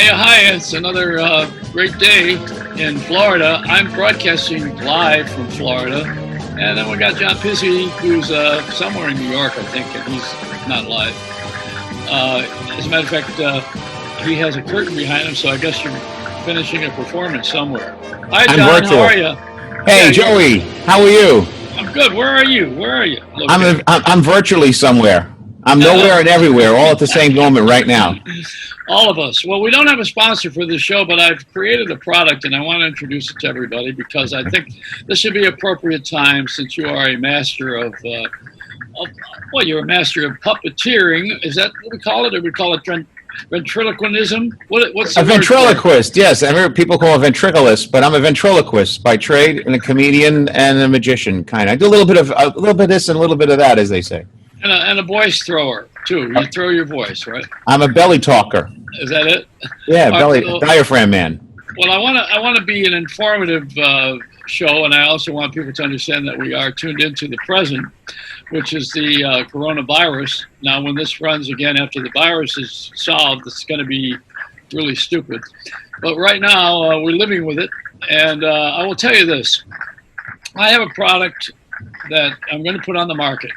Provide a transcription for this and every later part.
Hi, it's another great day in Florida. I'm broadcasting live from Florida. And then we got John Pizzi, who's somewhere in New York, I think, and he's not live. As a matter of fact, he has a curtain behind him, so I guess you're finishing a performance somewhere. Hi, John. How are you? Hey, yeah, Joey. How are you? I'm good. Where are you? I'm virtually somewhere. I'm nowhere and everywhere, all at the same moment right now. All of us. Well, we don't have a sponsor for this show, but I've created a product, and I want to introduce it to everybody because I think this should be appropriate time since you are a master of you're a master of puppeteering. Is that what we call it? Or we call it ventriloquism? What's the a ventriloquist? Yes, I heard people call it ventriloquist, but I'm a ventriloquist by trade, and a comedian and a magician kind. I do a little bit of this and a little bit of that, as they say. And a voice thrower too. You throw your voice, right? I'm a belly talker. Is that it? Yeah, diaphragm man. Well, I want to be an informative show, and I also want people to understand that we are tuned into the present, which is the coronavirus. Now, when this runs again after the virus is solved, it's going to be really stupid. But right now, we're living with it, and I will tell you this. I have a product that I'm going to put on the market,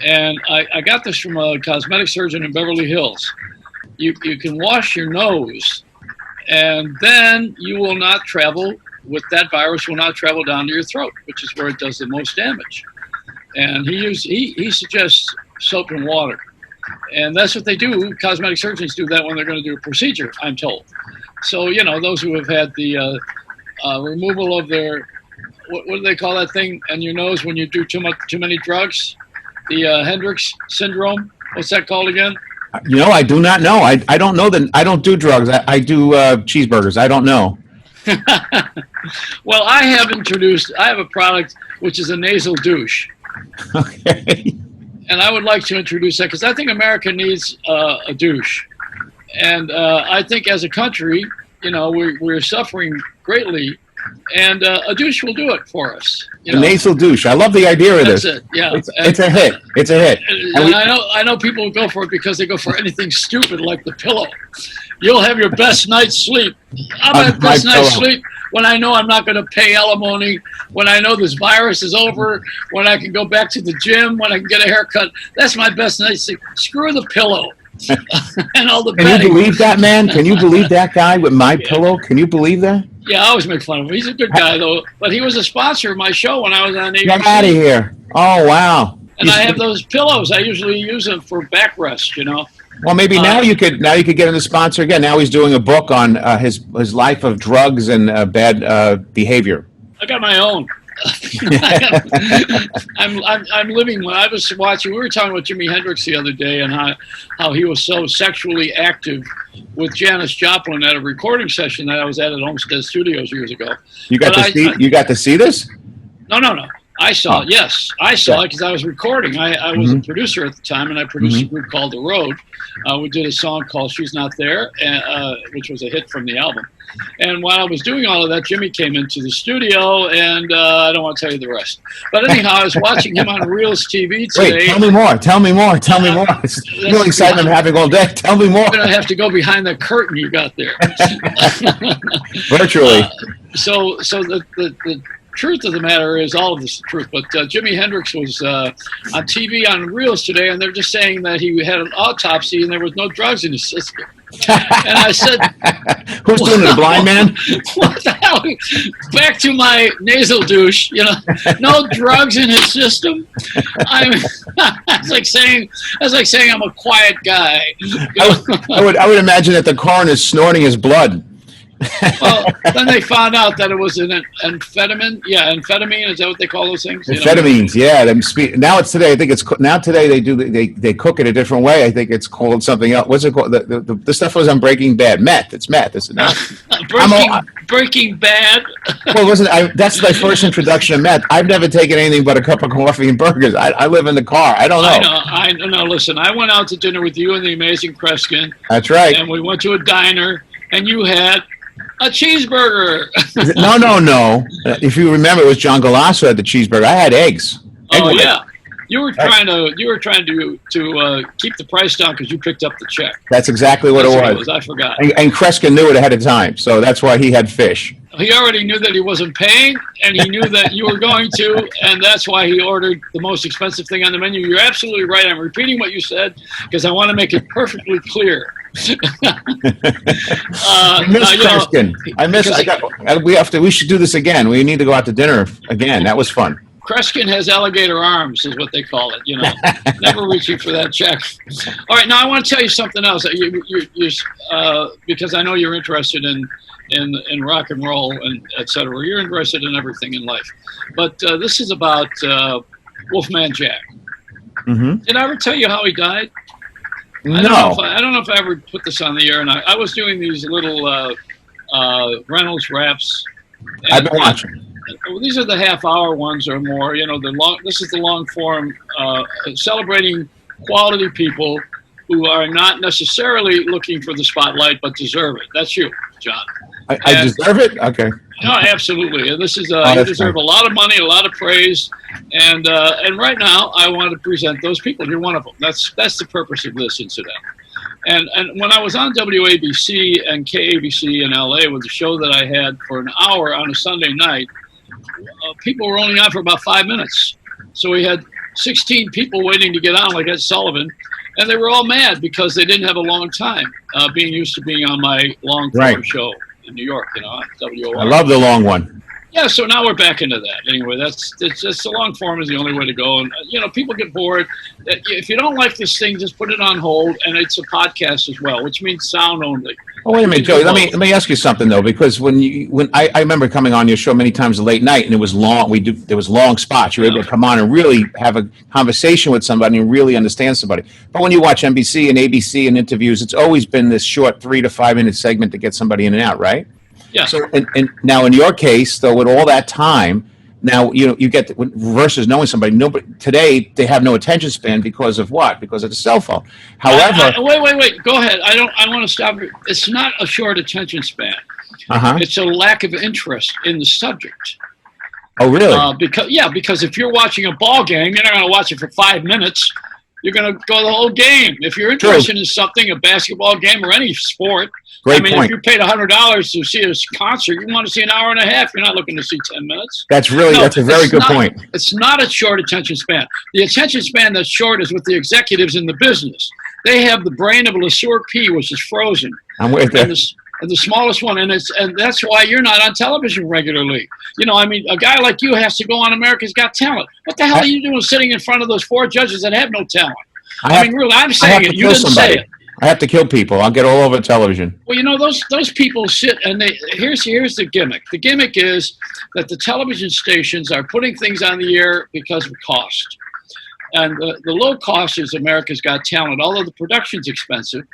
and I got this from a cosmetic surgeon in Beverly Hills. You can wash your nose, and then you will not travel with that virus, will not travel down to your throat, which is where it does the most damage. And he suggests soap and water. And that's what they do. Cosmetic surgeons do that when they're going to do a procedure, I'm told. So, those who have had the removal of their, what do they call that thing on your nose when you do too many drugs? The Hendrix syndrome. What's that called again? I do not know. I don't know that. I don't do drugs. I do cheeseburgers. I don't know. Well, I have a product which is a nasal douche. Okay. And I would like to introduce that because I think America needs a douche. And I think as a country, we're suffering greatly. And a douche will do it for us. A nasal douche. I love the idea of this. That's it. Yeah, it's a hit. It's a hit. And I know people go for it because they go for anything stupid like the pillow. You'll have your best night's sleep. I'll have best night's sleep when I know I'm not going to pay alimony, when I know this virus is over, when I can go back to the gym, when I can get a haircut. That's my best night's sleep. Screw the pillow. And all the Can you believe that, man? Can you believe that guy with my pillow? Can you believe that? Yeah, I always make fun of him. He's a good guy, though. But he was a sponsor of my show when I was on ABC. Get out of here. Oh, wow. And I have those pillows. I usually use them for backrest, Well, maybe now you could get him to sponsor again. Now he's doing a book on his life of drugs and bad behavior. I got my own. I'm living. When I was watching, we were talking about Jimi Hendrix the other day and how he was so sexually active with Janis Joplin at a recording session that I was at Homestead Studios years ago. You got to see this? No. I saw it. Yes, I saw it because I was recording. I was a producer at the time, and I produced a group called The Road. We did a song called "She's Not There," which was a hit from the album. And while I was doing all of that, Jimmy came into the studio, and I don't want to tell you the rest. But anyhow, I was watching him on Reels TV today. Wait, tell me more. It's the feeling excitement I'm having all day. Tell me more. I'm going to have to go behind the curtain you got there. Virtually. So the truth of the matter is, all of this is the truth, but Jimi Hendrix was on TV on Reels today, and they're just saying that he had an autopsy and there was no drugs in his system. And I said, who's doing it, a blind man? What the hell? Back to my nasal douche, no drugs in his system. That's like saying I'm a quiet guy. I would imagine that the coroner is snorting his blood. Well, then they found out that it was an amphetamine. Yeah, amphetamine. Is that what they call those things? Amphetamines. Yeah. Now it's today. I think it's now today. They cook it a different way. I think it's called something else. What's it called? The stuff was on Breaking Bad. Meth. It's meth. Is it not? Breaking Bad. Well, that's my first introduction to meth. I've never taken anything but a cup of coffee and burgers. I live in the car. I don't know. I know. Listen, I went out to dinner with you and the amazing Kreskin. That's right. And we went to a diner, and you had a cheeseburger. No. If you remember, it was John Galasso had the cheeseburger. I had eggs. Oh, yeah. You were trying to keep the price down because you picked up the check. That's exactly what it was. I forgot. And Kreskin knew it ahead of time, so that's why he had fish. He already knew that he wasn't paying, and he knew that you were going to, and that's why he ordered the most expensive thing on the menu. You're absolutely right. I'm repeating what you said because I want to make it perfectly clear. I miss Kreskin. We should do this again. We need to go out to dinner again. That was fun. Kreskin has alligator arms, is what they call it. Never reaching for that check. All right, now I want to tell you something else. Because I know you're interested in rock and roll and et cetera. You're interested in everything in life, but this is about Wolfman Jack. Mm-hmm. Did I ever tell you how he died? No. I don't know if I ever put this on the air. And I was doing these little Reynolds raps. I've been watching. These are the half-hour ones or more. This is the long form, celebrating quality people who are not necessarily looking for the spotlight but deserve it. That's you, John. I deserve it? Okay. No, absolutely. And this is you deserve a lot of money, a lot of praise, and right now I want to present those people. You're one of them. That's the purpose of this incident. And when I was on WABC and KABC in LA with the show that I had for an hour on a Sunday night, people were only on for about 5 minutes. So we had 16 people waiting to get on, like Ed Sullivan, and they were all mad because they didn't have a long time, being used to being on my long form show in New York, on WOR. I love the long one. Yeah, so now we're back into that. Anyway, it's just the long form is the only way to go. And, people get bored. If you don't like this thing, just put it on hold. And it's a podcast as well, which means sound only. Oh, wait a minute, Joey. Let me ask you something, though, because when I remember coming on your show many times late night, and it was long. There was long spots. You were able to come on and really have a conversation with somebody and really understand somebody. But when you watch NBC and ABC and interviews, it's always been this short 3 to 5 minute segment to get somebody in and out, right? Yeah. So, and now in your case, though, with all that time, now you get versus knowing somebody. Today they have no attention span because of what? Because of the cell phone. However, wait. Go ahead. I want to stop. It's not a short attention span. It's a lack of interest in the subject. Oh, really? Because if you're watching a ball game, you're not going to watch it for 5 minutes. You're going to go the whole game. If you're interested in something, a basketball game or any sport. Great point. If you paid $100 to see a concert, you want to see an hour and a half. You're not looking to see 10 minutes. That's a very good point. It's not a short attention span. The attention span that's short is with the executives in the business. They have the brain of a Lesueur pea, which is frozen. I'm with you. And the smallest one, and that's why you're not on television regularly. A guy like you has to go on America's Got Talent. What the hell are you doing sitting in front of those 4 judges that have no talent? Really, I'm saying it. You didn't say it. I have to kill people. I'll get all over television. Well, those people sit and here's the gimmick. The gimmick is that the television stations are putting things on the air because of cost. And the low cost is America's Got Talent, although the production's expensive.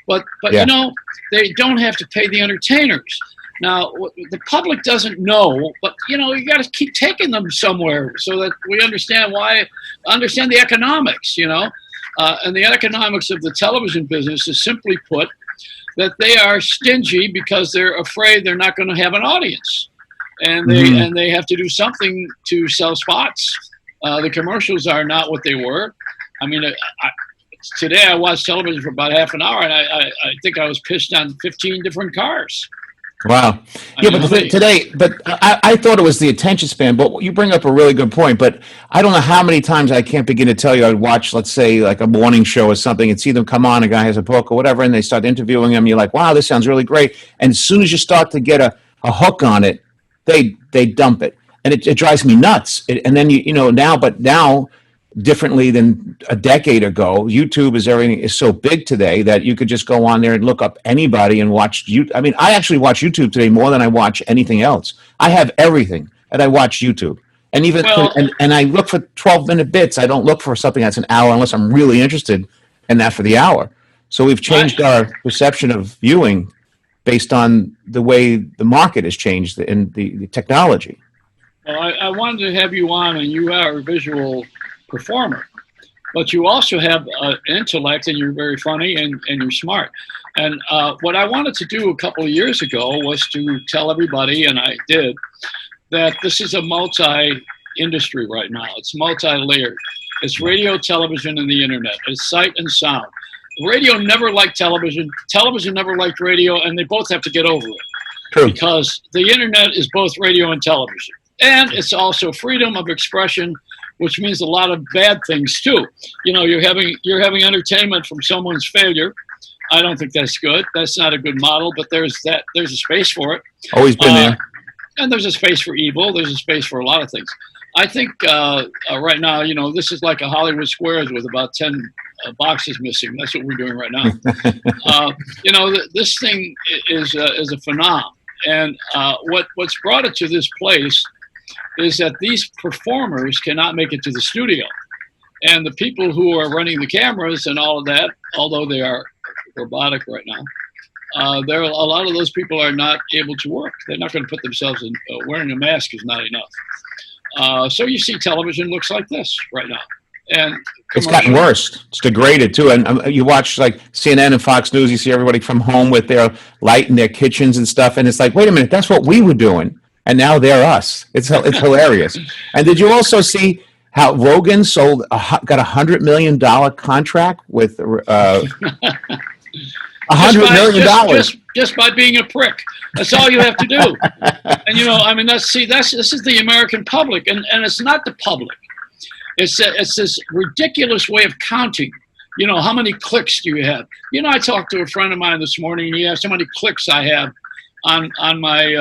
But they don't have to pay the entertainers. Now, the public doesn't know, but, you got to keep taking them somewhere so that we understand the economics, and the economics of the television business is simply put that they are stingy because they're afraid they're not going to have an audience. And they have to do something to sell spots. The commercials are not what they were. Today I watched television for about half an hour, and I think I was pissed on 15 different cars. Wow. I thought it was the attention span, but you bring up a really good point. But I don't know how many times I can't begin to tell you I'd watch, let's say, like a morning show or something and see them come on, a guy has a book or whatever, and they start interviewing him. You're like, wow, this sounds really great. And as soon as you start to get a hook on it, they dump it. And it drives me nuts. And then, now, differently than a decade ago, YouTube is so big today that you could just go on there and look up anybody and watch I actually watch YouTube today more than I watch anything else. I have everything and I watch YouTube. And even and I look for 12-minute bits. I don't look for something that's an hour unless I'm really interested in that for the hour. So we've changed our perception of viewing based on the way the market has changed and the technology. Well, I wanted to have you on, and you are a visual performer, but you also have intellect, and you're very funny, and you're smart. And what I wanted to do a couple of years ago was to tell everybody, and I did, that this is a multi-industry right now. It's multi-layered. It's radio, television, and the internet. It's sight and sound. Radio never liked television. Television never liked radio, and they both have to get over it. True. Because the internet is both radio and television. And it's also freedom of expression, which means a lot of bad things too. You know, you're having entertainment from someone's failure. I don't think that's good. That's not a good model, but there's a space for it. Always been there. And there's a space for evil. There's a space for a lot of things. I think right now, you know, this is like a Hollywood Squares with about 10 boxes missing. That's what we're doing right now. You know, this thing is a phenomenon. And what's brought it to this place is that these performers cannot make it to the studio. And the people who are running the cameras and all of that, although they are robotic right now, a lot of those people are not able to work. They're not going to put themselves in. Wearing a mask is not enough. So you see television looks like this right now. And it's gotten worse. It's degraded too. And you watch like CNN and Fox News, you see everybody from home with their light in their kitchens and stuff. And it's like, wait a minute, that's what we were doing. And now they're us. It's hilarious. And did you also see how Rogan got $100 million contract with $100 million just by being a prick? That's all you have to do. And you know, I mean, this is the American public, and it's not the public. It's this ridiculous way of counting. You know, how many clicks do you have? You know, I talked to a friend of mine this morning, and he asked how many clicks I have on my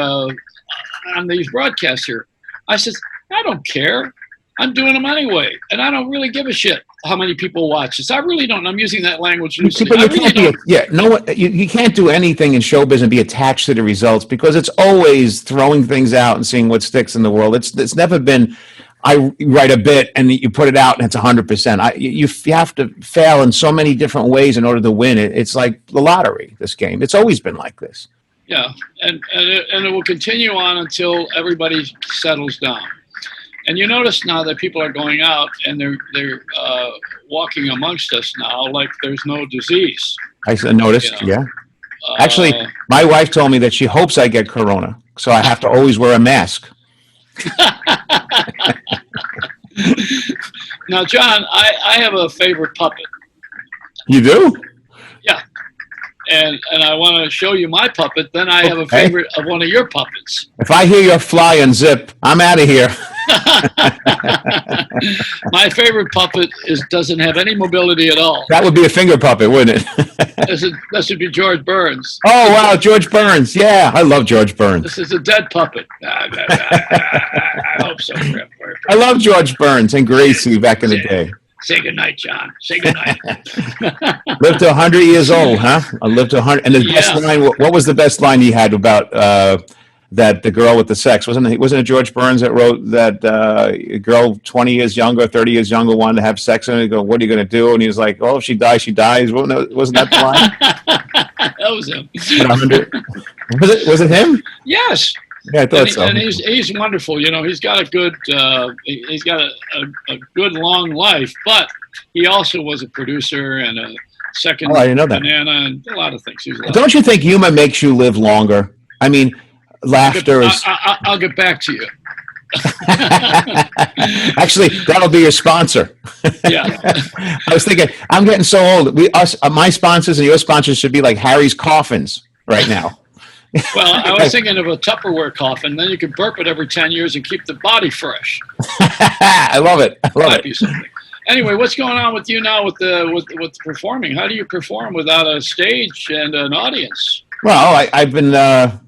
on these broadcasts here. I said, I don't care. I'm doing them anyway, and I don't really give a shit how many people watch this. I really don't. I'm using that language loosely. You can't do anything in showbiz and be attached to the results, because it's always throwing things out and seeing what sticks in the world. It's never been, I write a bit and you put it out and it's 100%. You have to fail in so many different ways in order to win it. It's like the lottery, this game. It's always been like this. Yeah, and it will continue on until everybody settles down. And you notice now that people are going out and they're walking amongst us now like there's no disease. I noticed, yeah. Actually, my wife told me that she hopes I get corona, so I have to always wear a mask. Now, John, I have a favorite puppet. You do? Yeah. And I want to show you my puppet. Then I have a favorite of one of your puppets. If I hear your fly unzip, I'm out of here. My favorite puppet doesn't have any mobility at all. That would be a finger puppet, wouldn't it? This would be George Burns. Oh, wow, George Burns. Yeah, I love George Burns. This is a dead puppet. I hope so. I love George Burns and Gracie back in the day. Say goodnight, John. Say goodnight. Lived to 100 years old, huh? I lived to 100. And the best line, what was the best line he had about that the girl with the sex? Wasn't it George Burns that wrote that a girl 20 years younger, 30 years younger wanted to have sex and he go, what are you going to do? And he was like, oh, if she dies, she dies. Wasn't that the line? That was him. Was it him? Yes. Yeah, I thought so. And he's wonderful. You know, he's got a good long life, but he also was a producer and a second I didn't know that. banana and a lot of things. Don't you think humor makes you live longer? I mean, laughter is... I'll get back to you. Actually, that'll be your sponsor. Yeah. I was thinking, I'm getting so old. My sponsors and your sponsors should be like Harry's Coffins right now. Well, I was thinking of a Tupperware coffin. Then you can burp it every 10 years and keep the body fresh. I love it. I love it. Anyway, what's going on with you now with performing? How do you perform without a stage and an audience? Well, I've been... well,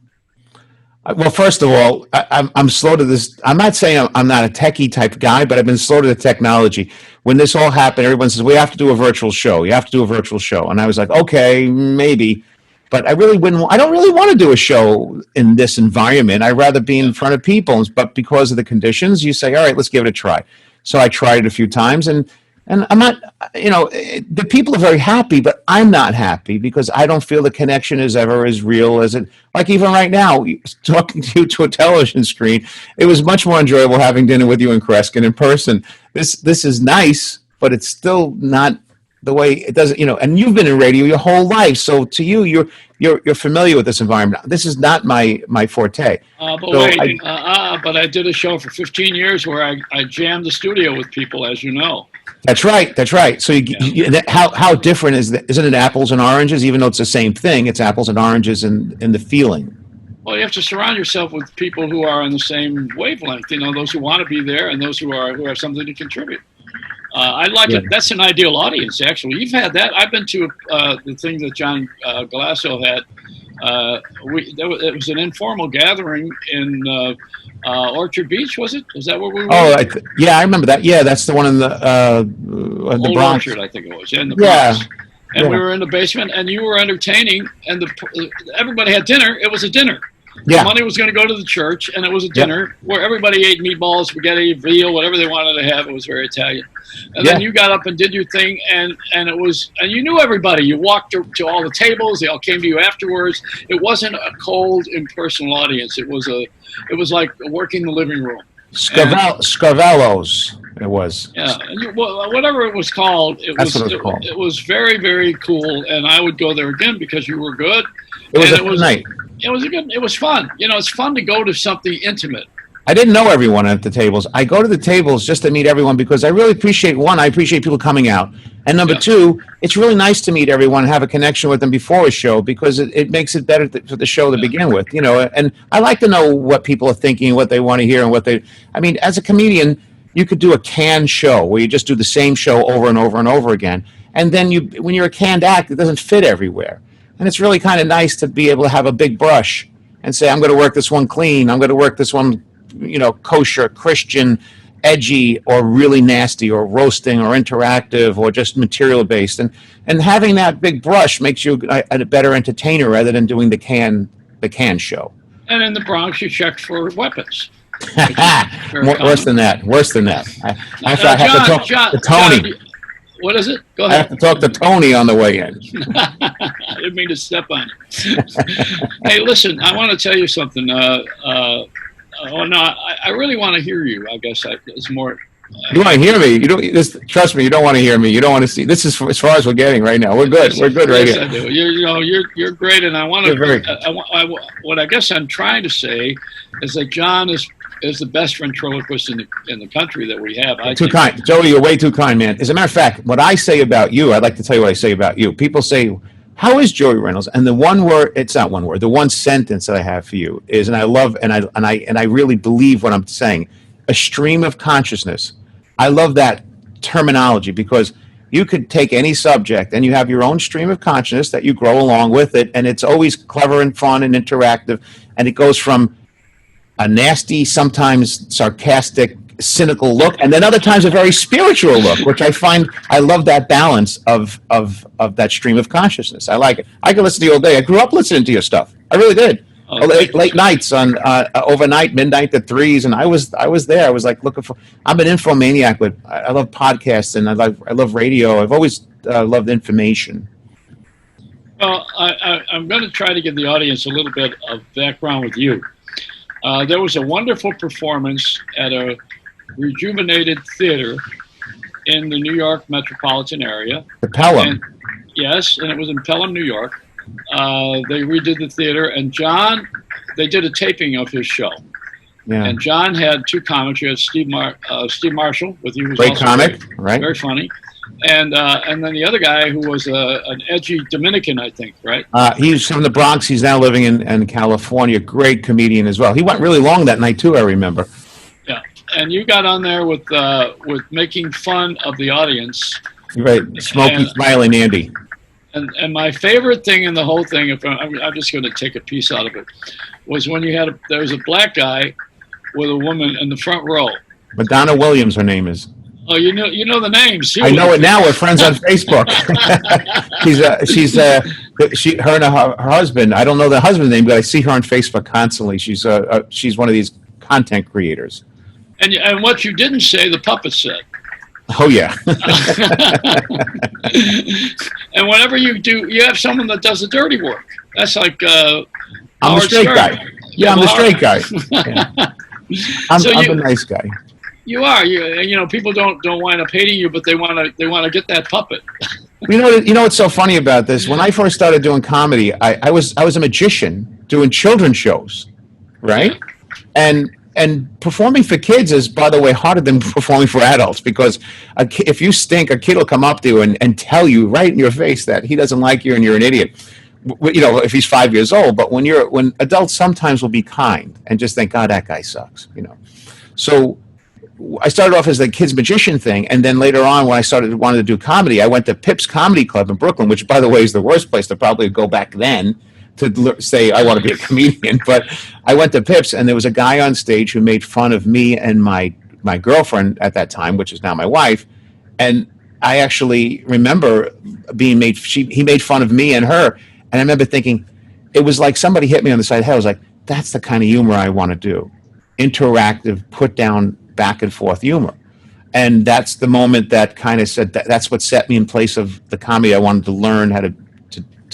first of all, I'm slow to this. I'm not saying I'm not a techie type guy, but I've been slow to the technology. When this all happened, everyone says, we have to do a virtual show. You have to do a virtual show. And I was like, okay, maybe. But I don't really want to do a show in this environment. I'd rather be in front of people. But because of the conditions, you say, all right, let's give it a try. So I tried it a few times, and I'm not, the people are very happy, but I'm not happy because I don't feel the connection is ever as real as it, like even right now, talking to you to a television screen, it was much more enjoyable having dinner with you in Kreskin in person. This is nice, but it's still not the way it doesn't, and you've been in radio your whole life. So to you, you're familiar with this environment. This is not my forte. But I did a show for 15 years where I jammed the studio with people, as you know. That's right. That's right. So how different is that? Isn't it apples and oranges? Even though it's the same thing, it's apples and oranges in the feeling. Well, you have to surround yourself with people who are on the same wavelength. You know, those who want to be there and those who have something to contribute. I like it. That's an ideal audience, actually. You've had that. I've been to the thing that John Galasso had. It was an informal gathering in Orchard Beach, was it? Is that where we were? Oh, yeah, I remember that. Yeah, that's the one in the Old Bronx. Orchard, I think it was. Yeah, in the Bronx. And Yeah. we were in the basement, and you were entertaining, and everybody had dinner. It was a dinner. Yeah. The money was going to go to the church, and it was a dinner where everybody ate meatballs, spaghetti, veal, whatever they wanted to have. It was very Italian. And then you got up and did your thing, and you knew everybody. You walked to all the tables. They all came to you afterwards. It wasn't a cold, impersonal audience. It was like working the living room. Scarvellos, it was. Yeah, and whatever it was called, it was very, very cool, and I would go there again because you were good. It was a good night. It was fun. You know, it's fun to go to something intimate. I didn't know everyone at the tables. I go to the tables just to meet everyone because I really appreciate, one, I appreciate people coming out. And number two, it's really nice to meet everyone, have a connection with them before a show because it makes it better for the show to begin with, you know. And I like to know what people are thinking, what they want to hear, and I mean, as a comedian, you could do a canned show where you just do the same show over and over and over again. And then when you're a canned act, it doesn't fit everywhere. And it's really kind of nice to be able to have a big brush and say, I'm going to work this one clean. I'm going to work this one, you know, kosher, Christian, edgy, or really nasty, or roasting, or interactive, or just material based. And having that big brush makes you a better entertainer rather than doing the can show. And in the Bronx, you checked for weapons. Worse than that. I have to talk to Tony. John, what is it? Go ahead. I have to talk to Tony on the way in. I didn't mean to step on you. Hey, listen, I want to tell you something. I really want to hear you. I guess it's more. You want to hear me? You don't. Trust me. You don't want to hear me. You don't want to see. This is as far as we're getting right now. We're good. We're good right here. I do. You're great, and I want to. What I guess I'm trying to say is that John is the best ventriloquist in the country that we have. Too kind, Joey. You're way too kind, man. As a matter of fact, what I say about you, I'd like to tell you what I say about you. People say, "How is Joey Reynolds?" And the one word, it's not one word. The one sentence that I have for you is, and I love, and I really believe what I'm saying, a stream of consciousness. I love that terminology because you could take any subject and you have your own stream of consciousness that you grow along with it, and it's always clever and fun and interactive, and it goes from a nasty, sometimes sarcastic, cynical look, and then other times a very spiritual look, which I love that balance of that stream of consciousness. I like it. I can listen to you all day. I grew up listening to your stuff. I really did. Late nights on overnight, midnight to 3s, and I was there. I was like looking for. I'm an infomaniac, but I love podcasts and I love radio. I've always loved information. Well, I'm going to try to give the audience a little bit of background with you. There was a wonderful performance at a rejuvenated theater in the New York metropolitan area. The Pelham. Yes, and it was in Pelham, New York. They redid the theater, and they did a taping of his show. Yeah. And John had two comics. You had Steve Marshall with you, who's great also comic, right? Very funny. And then the other guy who was an edgy Dominican, I think, right? He's from the Bronx. He's now living in California. Great comedian as well. He went really long that night too, I remember. Yeah, and you got on there with making fun of the audience. Right, Smokey, Smiling Andy. And my favorite thing in the whole thing, if I'm just going to take a piece out of it, was when there was a black guy with a woman in the front row. Madonna Williams, her name is. Oh, you know the names. I know it now. We're friends on Facebook. Her and her husband. I don't know the husband's name, but I see her on Facebook constantly. She's one of these content creators. And what you didn't say, the puppet said. Oh yeah. And whenever you do, you have someone that does the dirty work. That's like I'm the straight guy. Yeah, I'm the straight guy. Yeah. I'm a nice guy. You are. You know, people don't wind up hating you, but they want to get that puppet. You know what's so funny about this? When I first started doing comedy, I was a magician doing children's shows, right? And and performing for kids is, by the way, harder than performing for adults, because if you stink, a kid will come up to you and tell you right in your face that he doesn't like you and you're an idiot. You know, if he's 5 years old. But when adults sometimes will be kind and just think, God, that guy sucks, you know. So I started off as the kids magician thing, and then later on, when I wanted to do comedy, I went to Pip's Comedy Club in Brooklyn, which, by the way, is the worst place to probably go back then to say I want to be a comedian. But I went to Pip's, and there was a guy on stage who made fun of me and my girlfriend at that time, which is now my wife, and I actually remember being made. He made fun of me and her, and I remember thinking, it was like somebody hit me on the side of the head. I was like, that's the kind of humor I want to do. Interactive, put down, back and forth humor. And that's the moment that kind of said, that's what set me in place of the comedy I wanted to learn how to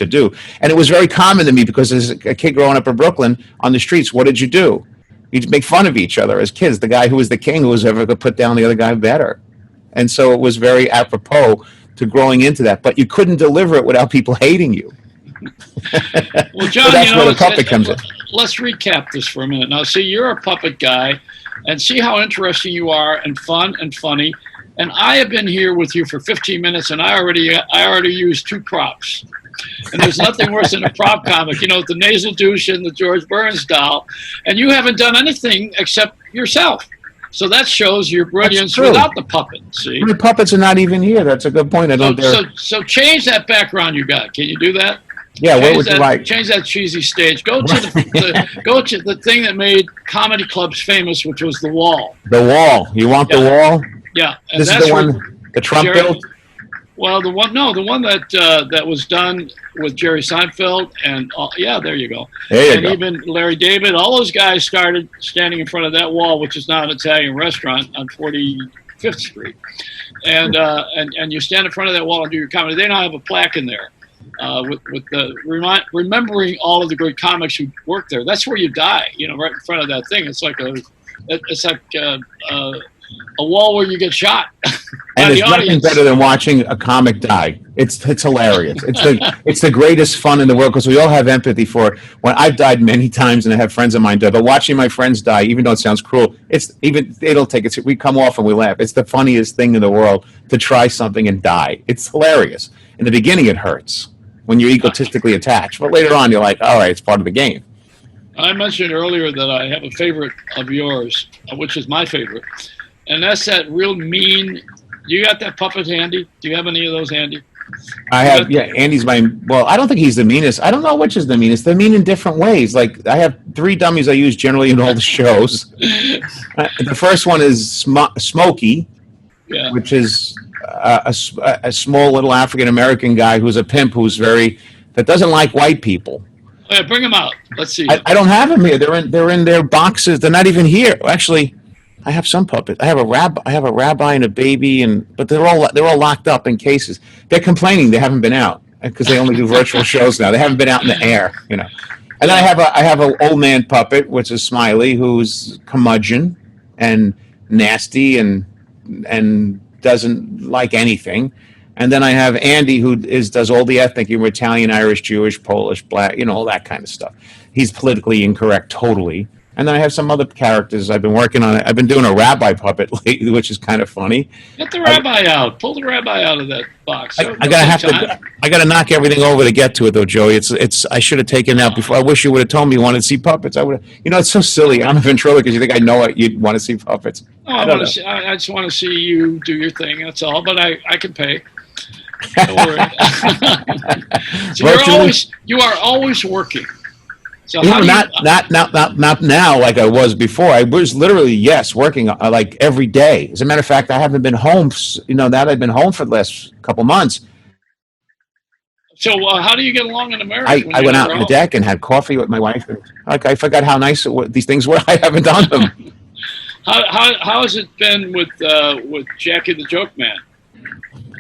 do. And it was very common to me, because as a kid growing up in Brooklyn on the streets, what did you do? You'd make fun of each other as kids. The guy who was the king, who was ever going to put down the other guy better. And so it was very apropos to growing into that. But you couldn't deliver it without people hating you. Well, John, so that's where the puppet comes in. Let's recap this for a minute. Now, see, you're a puppet guy, and see how interesting you are, and fun and funny. And I have been here with you for 15 minutes, and I already used 2 props. And there's nothing worse than a prop comic, you know, the nasal douche and the George Burns doll. And you haven't done anything except yourself. So that shows your brilliance without the puppet. See, the puppets are not even here. That's a good point. I don't dare. So change that background you got. Can you do that? Yeah, what would you like? Change that cheesy stage. Go to the thing that made comedy clubs famous, which was the wall. The wall. You want the wall? Yeah. And this is the one the Trump built? Well, the one that was done with Jerry Seinfeld, and yeah, there you go. There you go. Even Larry David, all those guys started standing in front of that wall, which is now an Italian restaurant on 45th Street. And you stand in front of that wall and do your comedy. They now have a plaque in there with the remembering all of the great comics who worked there. That's where you die, you know, right in front of that thing. It's like a wall where you get shot. And it's nothing better than watching a comic die. It's hilarious. It's the greatest fun in the world, because we all have empathy for it. When I've died many times, and I have friends of mine die, but watching my friends die, even though it sounds cruel, they don't take it. We come off and we laugh. It's the funniest thing in the world to try something and die. It's hilarious. In the beginning, it hurts when you're egotistically attached, but later on, you're like, all right, it's part of the game. I mentioned earlier that I have a favorite of yours, which is my favorite. And that's that real mean. You got that puppet handy? Do you have any of those handy? I have, yeah. Andy's well, I don't think he's the meanest. I don't know which is the meanest. They're mean in different ways. Like, I have 3 dummies I use generally in all the shows. The first one is Smokey, yeah, which is a small little African-American guy who's a pimp that doesn't like white people. Yeah, bring them out. Let's see. I don't have them here. They're in their boxes. They're not even here. Actually, I have some puppets. I have a rabbi and a baby, but they're all locked up in cases. They're complaining they haven't been out because they only do virtual shows now. They haven't been out in the air, you know. And then I have an old man puppet, which is Smiley, who's curmudgeon and nasty and doesn't like anything. And then I have Andy, who does all the ethnic humor: Italian, Irish, Jewish, Polish, black, you know, all that kind of stuff. He's politically incorrect totally. And then I have some other characters I've been working on. I've been doing a rabbi puppet lately, which is kind of funny. Get the rabbi out. Pull the rabbi out of that box. I gotta knock everything over to get to it, though, Joey. I should have taken it out before. I wish you would have told me you wanted to see puppets. I would have. You know, it's so silly. I'm a ventriloquist. You think I know it? You'd want to see puppets? Oh, I just want to see you do your thing. That's all. But I can pay. Don't worry. So you are always working. So not now like I was before. I was literally, working like every day. As a matter of fact, I haven't been home. You know, I've been home for the last couple months. So how do you get along in America? I went out on the deck and had coffee with my wife. I forgot how nice these things were. I haven't done them. How has it been with Jackie the Joke Man?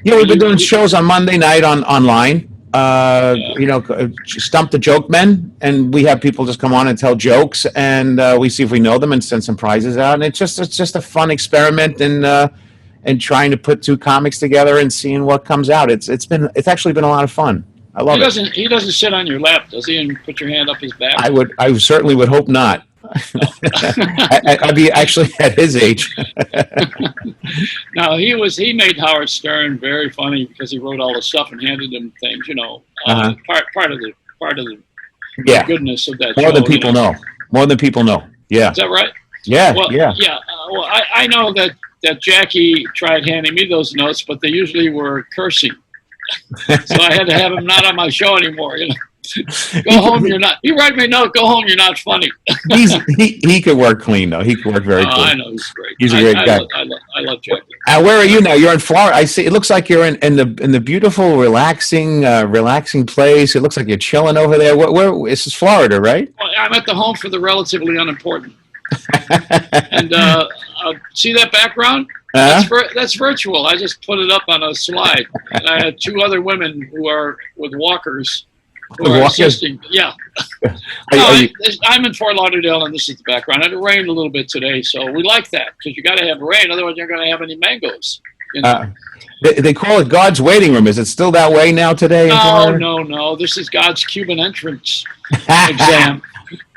Yeah, we've been doing shows on Monday night online. You know, Stump the Joke Men, and we have people just come on and tell jokes, and we see if we know them and send some prizes out. And it's just a fun experiment and trying to put 2 comics together and seeing what comes out. It's actually been a lot of fun. I love it. He doesn't sit on your lap, does he, and put your hand up his back? I certainly would hope not. I'd be actually at his age. No, he made Howard Stern very funny because he wrote all the stuff and handed him things. Part of the Yeah, goodness of that more show. than people know. More than people know. Yeah. Is that right? Yeah. Well, yeah. Well, I know that Jackie tried handing me those notes, but they usually were cursing. So I had to have him not on my show anymore. Go home, you're not. You write me a note. Go home, you're not funny. He could work clean though. He could work very clean. I know he's great. He's a great guy. I love Jackie. Where are you now? You're in Florida. I see. It looks like you're in the beautiful, relaxing place. It looks like you're chilling over there. Where this is Florida, right? Well, I'm at the home for the relatively unimportant. And see that background? That's virtual. I just put it up on a slide, and I had two other women who are with walkers. Who are assisting. Yeah. I'm in Fort Lauderdale, and this is the background. It rained a little bit today, so we like that because you got to have rain, otherwise you're going to have any mangoes. They call it God's waiting room. Is it still that way now today? No. This is God's Cuban entrance exam.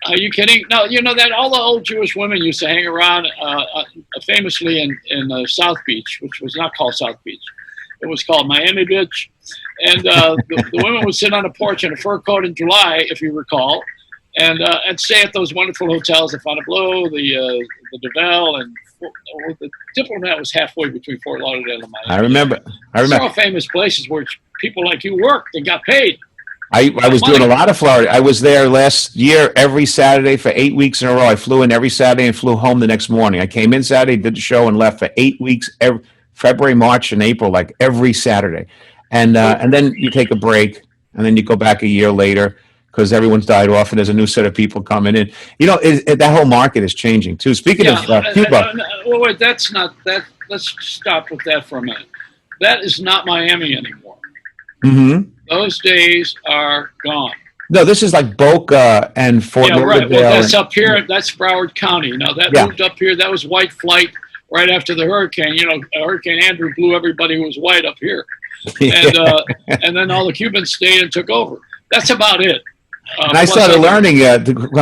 Are you kidding? No, you know that all the old Jewish women used to hang around famously in South Beach, which was not called South Beach. It was called Miami Beach. And the women would sit on a porch in a fur coat in July, if you recall, and stay at those wonderful hotels, the Fontainebleau, the DeVille, and the Diplomat was halfway between Fort Lauderdale and Miami. I remember. They're all famous places where people like you worked and got paid. I was doing a lot of Florida. I was there last year every Saturday for 8 weeks in a row. I flew in every Saturday and flew home the next morning. I came in Saturday, did the show, and left for 8 weeks, February, March, and April, like every Saturday. And then you take a break, and then you go back a year later because everyone's died off, and there's a new set of people coming in. That whole market is changing too. Speaking of Cuba, wait, that's not that. Let's stop with that for a minute. That is not Miami anymore. Mm-hmm. Those days are gone. No, this is like Boca and Fort Lauderdale. Right. Well, that's up here. That's Broward County. Now that moved up here. That was white flight right after the hurricane. Hurricane Andrew blew everybody who was white up here. And then all the Cubans stayed and took over. That's about it. And I started learning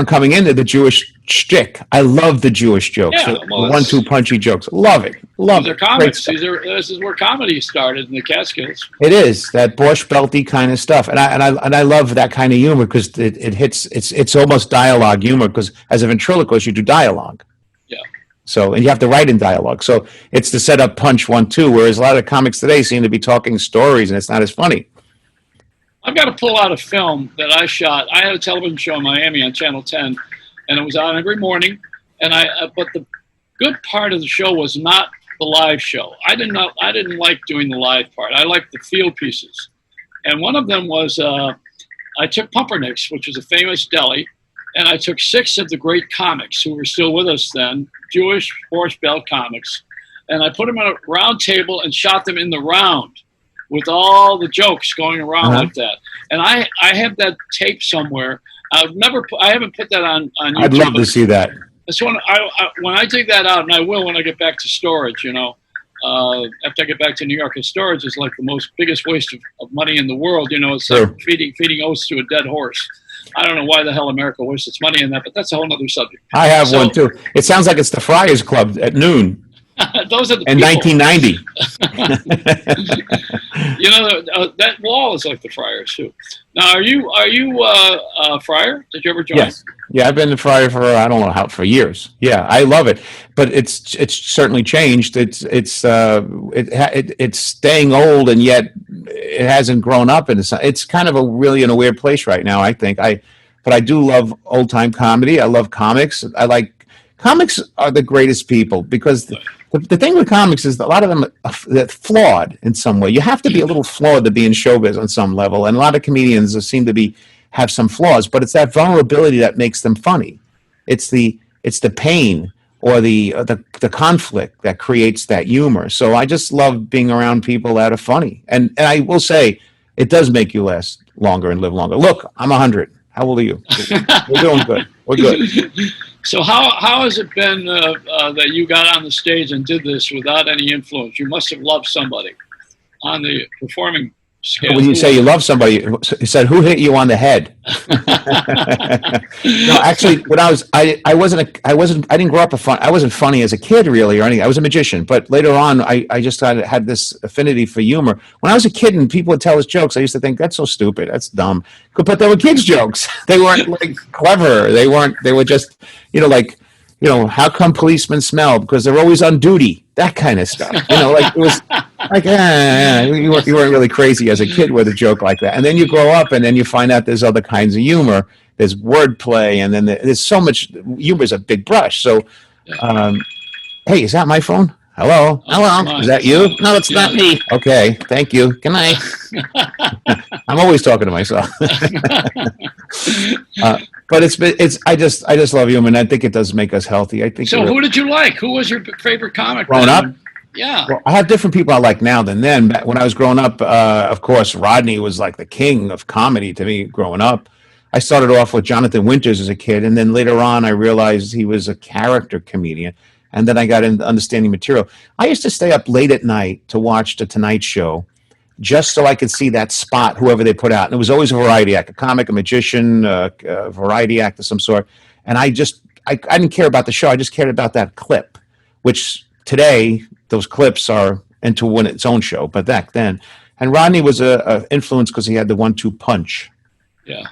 coming into the Jewish shtick. I love the Jewish jokes, the 1-2 punchy jokes. Love it. These are comics. This is where comedy started in the Catskills. It is that Borscht Belty kind of stuff, and I love that kind of humor because it hits. It's almost dialogue humor because as a ventriloquist you do dialogue. Yeah. So, and you have to write in dialogue. So it's the setup punch 1-2, whereas a lot of comics today seem to be talking stories and it's not as funny. I've got to pull out a film that I shot. I had a television show in Miami on Channel 10, and it was on every morning. But the good part of the show was not the live show. I didn't like doing the live part. I liked the field pieces. And one of them was I took Pumpernicks, which was a famous deli, and I took 6 of the great comics who were still with us then, Jewish Borscht Belt comics, and I put them on a round table and shot them in the round with all the jokes going around like that. And I have that tape somewhere. I haven't put that on YouTube. I'd love to see that. This one, when I dig that out, and I will when I get back to storage, after I get back to New York, because storage is like the biggest waste of money in the world. It's like feeding oats to a dead horse. I don't know why the hell America wastes its money in that, but that's a whole other subject. I have one too. It sounds like it's the Friars Club at noon. Those are the in people. 1990. That wall is like the Friars too. Now, are you a Friar? Did you ever join? Yes. Yeah, I've been a Friar for years. Yeah, I love it, but it's certainly changed. It's staying old, and yet it hasn't grown up. It's kind of really in a weird place right now. I think but I do love old time comedy. I love comics. Comics are the greatest people because the thing with comics is that a lot of them are flawed in some way. You have to be a little flawed to be in showbiz on some level, and a lot of comedians seem to have some flaws. But it's that vulnerability that makes them funny. It's the pain or the conflict that creates that humor. So I just love being around people that are funny, and I will say it does make you last longer and live longer. Look, I'm 100. How old are you? We're doing good. We're good. So how has it been that you got on the stage and did this without any influence? You must have loved somebody on the performing When you say you love somebody, he said, "Who hit you on the head?" No, actually, when I didn't grow up I wasn't funny as a kid really or anything. I was a magician, but later on, I just had this affinity for humor. When I was a kid and people would tell us jokes, I used to think that's so stupid, that's dumb. But they were kids' jokes. They weren't like clever. They weren't. They were just, like, how come policemen smell? Because they're always on duty. That kind of stuff. Like it was like, you weren't really crazy as a kid with a joke like that. And then you grow up and then you find out there's other kinds of humor. There's wordplay, and then there's so much. Humor is a big brush. So, hey, is that my phone? Hello? Hello? Is that you? No, it's not me. Okay, thank you. Good night. I'm always talking to myself. But I just love humor, and I think it does make us healthy. I think. So, who did you like? Who was your favorite comic? Growing up? Yeah. Well, I have different people I like now than then. When I was growing up, of course, Rodney was like the king of comedy to me growing up. I started off with Jonathan Winters as a kid, and then later on I realized he was a character comedian, and then I got into understanding material. I used to stay up late at night to watch The Tonight Show just so I could see that spot, whoever they put out. And it was always a variety act, a comic, a magician, a variety act of some sort. And I didn't care about the show. I just cared about that clip, which today those clips are into its own show, but back then. And Rodney was a influence because he had the 1-2 punch. Yeah.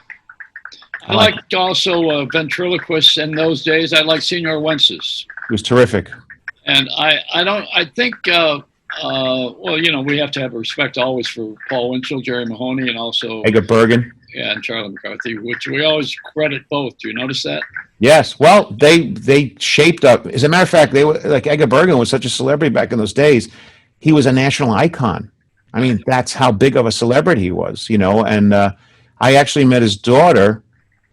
I liked also Ventriloquist in those days. I liked Senior Wences. He was terrific. And I think, we have to have respect always for Paul Winchell, Jerry Mahoney, and also Edgar Bergen. Yeah, and Charlie McCarthy, which we always credit both. Do you notice that? Yes. Well, they shaped up. As a matter of fact, they were like Edgar Bergen was such a celebrity back in those days. He was a national icon. I mean, that's how big of a celebrity he was, And I actually met his daughter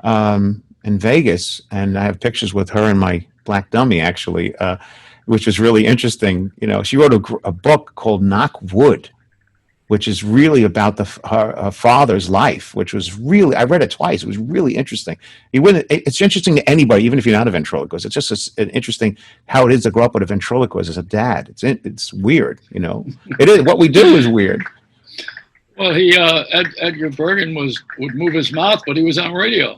in Vegas, and I have pictures with her and my black dummy, actually, which was really interesting. She wrote a book called Knock Wood, which is really about her father's life, which was really, I read it twice. It was really interesting. It's interesting to anybody, even if you're not a ventriloquist. It's just an interesting how it is to grow up with a ventriloquist as a dad. It's weird, It is. What we do is weird. Well, Edgar Bergen would move his mouth, but he was on radio.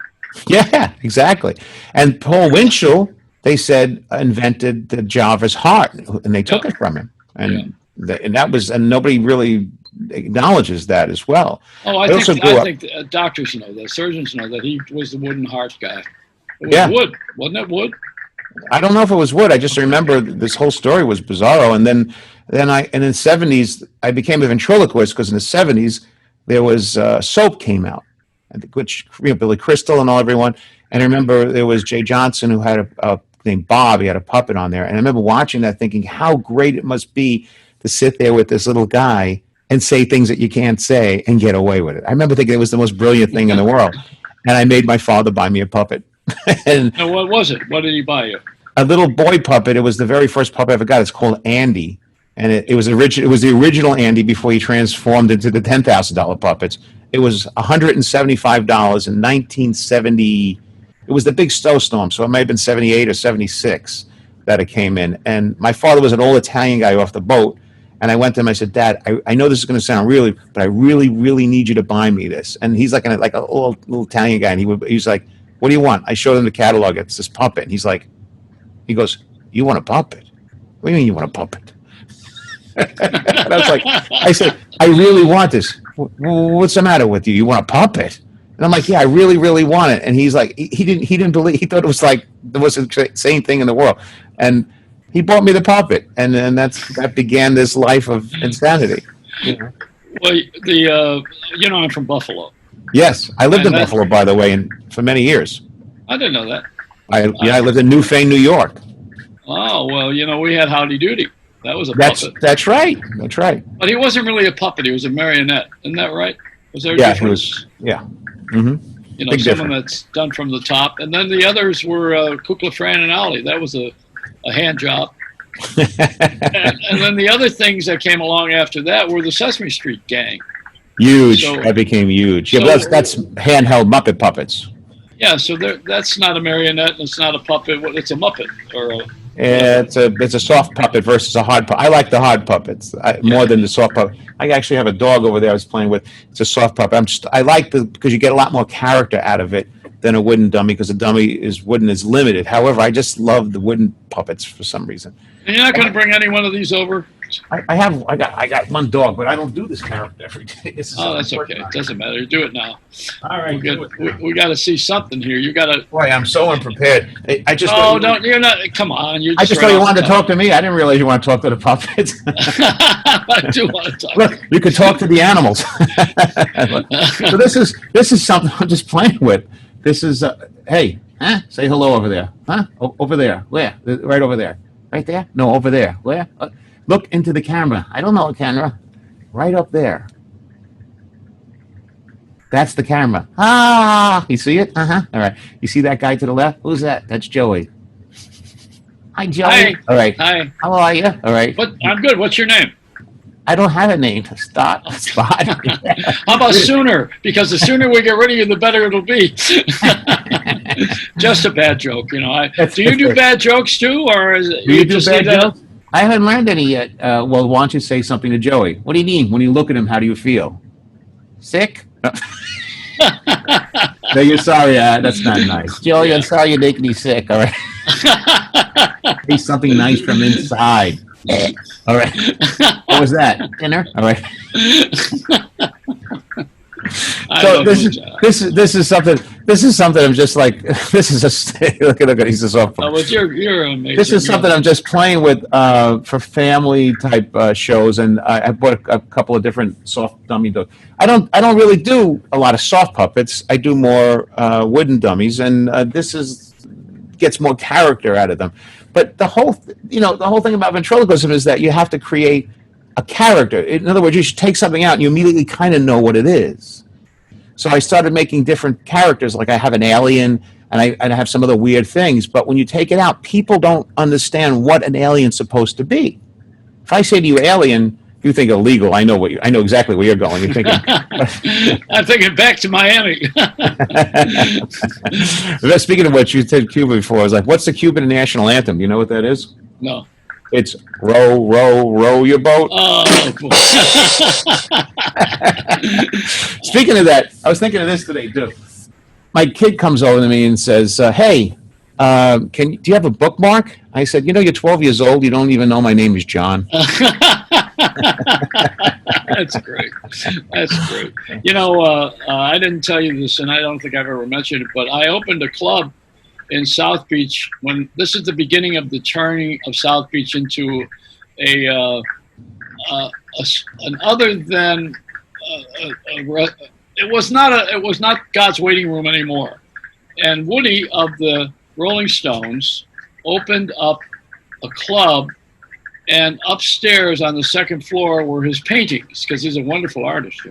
Yeah, exactly. And Paul Winchell, they said, invented the Jarvis heart, and they took it from him. And and nobody really acknowledges that as well. Oh, I think doctors know that, surgeons know that he was the wooden heart guy. It was wood, wasn't it wood? I don't know if it was wood. I just remember this whole story was bizarro. And then in the 70s, I became a ventriloquist because in the 70s there was soap came out, which Billy Crystal and everyone. And I remember there was Jay Johnson who had a named Bob. He had a puppet on there, and I remember watching that, thinking how great it must be to sit there with this little guy and say things that you can't say and get away with it. I remember thinking it was the most brilliant thing in the world. And I made my father buy me a puppet. And what was it? What did he buy you? A little boy puppet. It was the very first puppet I ever got. It's called Andy. And it was the original Andy before he transformed into the $10,000 puppets. It was $175 in 1970. It was the big snowstorm, so it may have been 78 or 76 that it came in. And my father was an old Italian guy off the boat. And I went to him, I said, Dad, I know this is going to sound really, but I really, really need you to buy me this. And he's like a old little Italian guy. And he was like, what do you want? I showed him the catalog. It's this puppet. And he goes, you want a puppet? What do you mean you want a puppet? And I said, I really want this. What's the matter with you? You want a puppet? And I'm like, yeah, I really, really want it. And he's like, he didn't believe, he thought it was like the most insane thing in the world. And he bought me the puppet, and then that began this life of insanity. Well, I'm from Buffalo. Yes, I lived in Buffalo, by the way, for many years. I didn't know that. I lived in Newfane, New York. Oh, well, we had Howdy Doody. That was a puppet. That's right. That's right. But he wasn't really a puppet. He was a marionette. Isn't that right? Was there a difference? He was. Yeah. Mm-hmm. Big someone difference. That's done from the top. And then the others were Kukla, Fran, and Ollie. That was a hand job. and then the other things that came along after that were the Sesame Street gang. Huge. That became huge. Yeah, but that's handheld Muppet puppets. Yeah, so that's not a marionette, and it's not a puppet. It's a Muppet or It's a soft puppet versus a hard puppet. I like the hard puppets more than the soft puppet. I actually have a dog over there I was playing with. It's a soft puppet. I like because you get a lot more character out of it than a wooden dummy, because a dummy is limited. However, I just love the wooden puppets for some reason. And you're not going to bring any one of these over? I got one dog, but I don't do this character every day. That's okay. It doesn't matter. Do it now. All right. We got to see something here. You got to. Boy, I'm so unprepared. You're not. Come on. I just thought you wanted to talk to me. I didn't realize you want to talk to the puppets. I do want to talk. Look, you could talk to the animals. So this is something I'm just playing with. This is hey, say hello over there, over there. Where? Right over there. Right there? No, over there. Where? Look into the camera. I don't know a camera. Right up there. That's the camera. You see it? All right. You see that guy to the left? Who's that? That's Joey. Hi, Joey. Hi. All right. Hi. How are you? All right. I'm good. What's your name? I don't have a name. Spot. How about sooner? Because the sooner we get rid of you, the better it'll be. Just a bad joke, Do you do bad jokes too, or is it, do you do bad jokes? I haven't learned any yet. Well, why don't you say something to Joey? What do you mean? When you look at him, how do you feel? Sick? No, you're sorry. That's not nice. Joey, I'm sorry you're making me sick. All right. Say something nice from inside. All right. What was that? Dinner? All right. So this is something I'm just like, this is a look at he's just off. You're amazing. This is something I'm just playing with for family type shows, and I bought a couple of different soft dummy dogs. I don't really do a lot of soft puppets. I do more wooden dummies, and gets more character out of them. But the whole thing about ventriloquism is that you have to create a character. In other words, you should take something out and you immediately kind of know what it is. So I started making different characters. Like I have an alien and I have some other weird things. But when you take it out, people don't understand what an alien's supposed to be. If I say to you alien, you think illegal. I know exactly where you're going. You're thinking. I'm thinking back to Miami. Speaking of which, you said Cuba before. I was like, what's the Cuban national anthem? You know what that is? No. It's row, row, row your boat. Oh, cool. Speaking of that, I was thinking of this today too. My kid comes over to me and says, "Hey, do you have a bookmark?" I said, "You're 12 years old. You don't even know my name is John." That's great. That's great. I didn't tell you this, and I don't think I've ever mentioned it, but I opened a club in South Beach when this is the beginning of the turning of South Beach into an other than it was not God's waiting room anymore. And Woody of the Rolling Stones opened up a club, and upstairs on the second floor were his paintings, because he's a wonderful artist,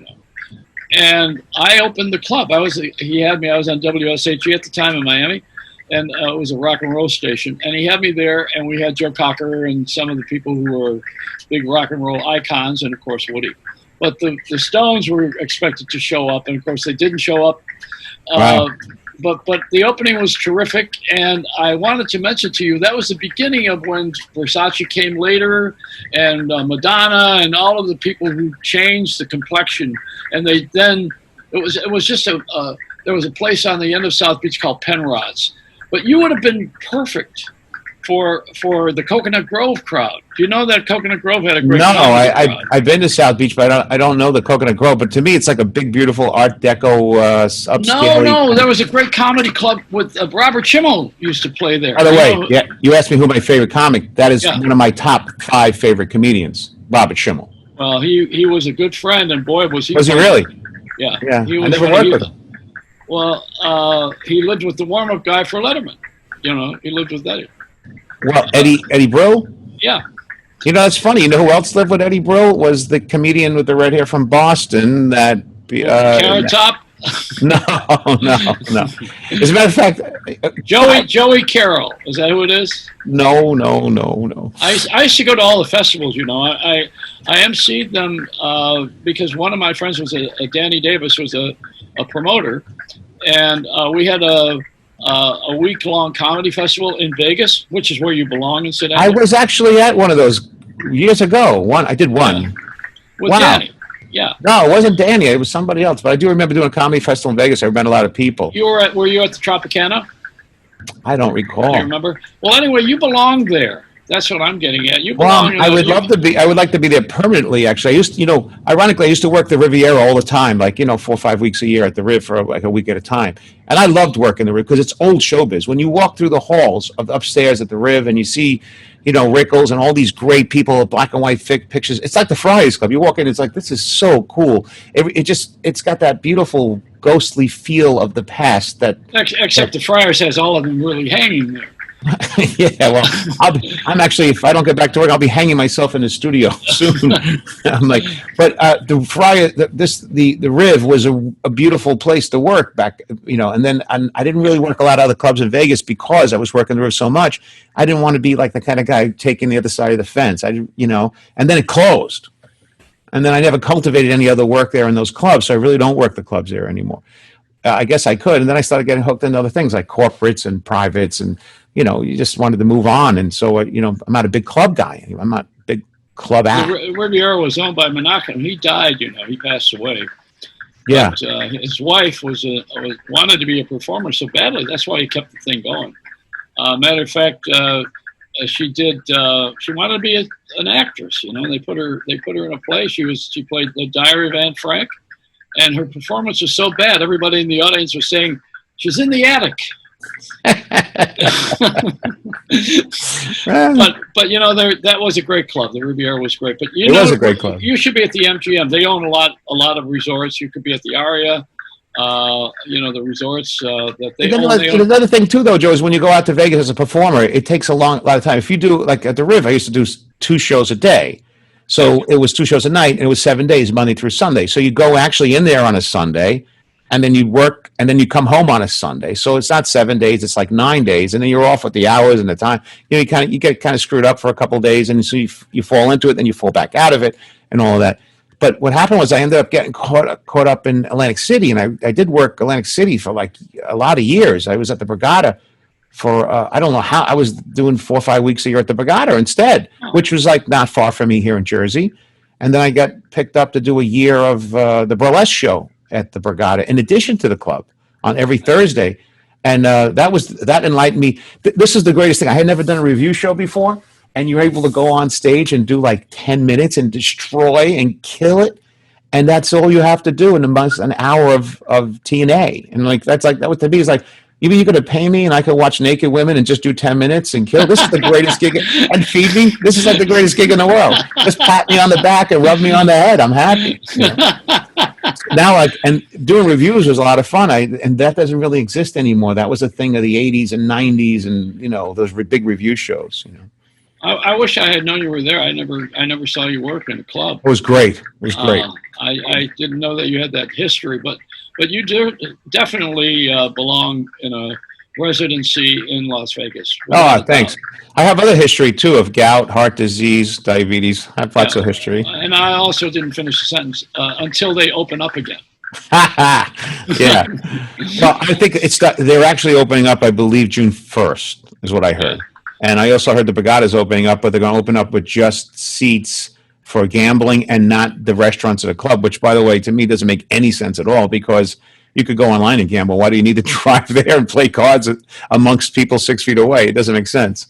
And I opened the club. I was on WSHE at the time in Miami, and it was a rock and roll station. And he had me there, and we had Joe Cocker and some of the people who were big rock and roll icons, and of course Woody. But the Stones were expected to show up, and of course they didn't show up. Wow. But the opening was terrific, and I wanted to mention to you that was the beginning of when Versace came later, and Madonna, and all of the people who changed the complexion. And it was just there was a place on the end of South Beach called Penrod's. But you would have been perfect for the Coconut Grove crowd. Do you know that Coconut Grove had a great crowd? No, I've been to South Beach, but I don't know the Coconut Grove. But to me, it's like a big, beautiful Art Deco upscale. No, there was a great comedy club with Robert Schimmel used to play there. By the way, yeah, you asked me who my favorite comic. That is one of my top 5 favorite comedians, Robert Schimmel. Well, he was a good friend, and boy, was he. Was he really? Yeah. I never worked with him. Well, he lived with the warm-up guy for Letterman. He lived with Eddie. Well, Eddie Brill? Yeah. It's funny. You know who else lived with Eddie Brill? Was the comedian with the red hair from Boston that... Carrot Top? No. As a matter of fact... Joey Carroll. Is that who it is? No. I used to go to all the festivals, I emceed them because one of my friends was Danny Davis was a promoter, and we had a a week-long comedy festival in Vegas, which is where you belong, incidentally. I was actually at one of those years ago. I did one. Yeah. With Wow. Danny. Yeah. No, it wasn't Danny. It was somebody else. But I do remember doing a comedy festival in Vegas. I met a lot of people. Were you at the Tropicana? I don't recall. Do you remember? Well, anyway, you belong there. That's what I'm getting at. You belong. I would love to be. I would like to be there permanently. Actually, I used to, ironically, I used to work the Riviera all the time, like 4 or 5 weeks a year at the Riv for like a week at a time. And I loved working the Riv because it's old showbiz. When you walk through the halls of upstairs at the Riv and you see, Rickles and all these great people, black and white pictures. It's like the Friars Club. You walk in, it's like, this is so cool. It's got that beautiful ghostly feel of the past Except the Friars has all of them really hanging there. Yeah, well, I'm actually, if I don't get back to work, I'll be hanging myself in the studio soon. I'm like, but the Riv was a beautiful place to work back, and then I didn't really work a lot of other clubs in Vegas because I was working the Riv so much. I didn't want to be like the kind of guy taking the other side of the fence. And then it closed. And then I never cultivated any other work there in those clubs, so I really don't work the clubs there anymore. I guess I could, and then I started getting hooked into other things like corporates and privates, and you just wanted to move on. And so, I'm not a big club guy. I'm not a big club act. Riviera was owned by Menachem. He died. He passed away. Yeah. But, his wife wanted to be a performer so badly. That's why he kept the thing going. Matter of fact, she did. She wanted to be an actress. They put her in a play. She played The Diary of Anne Frank. And her performance was so bad, everybody in the audience was saying, she's in the attic. but that was a great club. The Riviera was great. But it was a great club. You should be at the MGM. They own a lot of resorts. You could be at the Aria. The resorts that they own. Another thing too, though, Joe, is when you go out to Vegas as a performer, it takes a lot of time. If you do, like at the Riv, I used to do 2 shows a day. So it was 2 shows a night, and it was 7 days, Monday through Sunday. So you go actually in there on a Sunday, and then you work, and then you come home on a Sunday. So it's not 7 days; it's like 9 days, and then you're off with the hours and the time. You get kind of screwed up for a couple of days, and so you fall into it, then you fall back out of it, and all of that. But what happened was I ended up getting caught up in Atlantic City, and I did work Atlantic City for like a lot of years. I was at the Borgata for I don't know how. I was doing 4 or 5 weeks a year at the Borgata instead, which was like not far from me here in Jersey. And then I got picked up to do a year of the burlesque show at the Borgata in addition to the club on every Thursday. And that enlightened me. This is the greatest thing. I had never done a review show before, and you're able to go on stage and do like 10 minutes and destroy and kill it. And that's all you have to do in an hour of TNA. And like that was to me is like, even you could pay me and I could watch naked women and just do 10 minutes and kill. This is the greatest gig and feed me. This is like the greatest gig in the world. Just pat me on the back and rub me on the head. I'm happy. Now, and doing reviews was a lot of fun. And that doesn't really exist anymore. That was a thing of the 80s and 90s and, those big review shows, I wish I had known you were there. I never saw you work in a club. It was great. It was great. I didn't know that you had that history, but you do definitely belong in a residency in Las Vegas. Thanks. I have other history too of gout, heart disease, diabetes. I have lots of history. And I also didn't finish the sentence until they open up again. Yeah. Well, I think they're actually opening up, I believe, June 1st is what I heard. Yeah. And I also heard the Borgata is opening up, but they're going to open up with just seats for gambling and not the restaurants at a club, which, by the way, to me doesn't make any sense at all because you could go online and gamble. Why do you need to drive there and play cards amongst people 6 feet away? It doesn't make sense.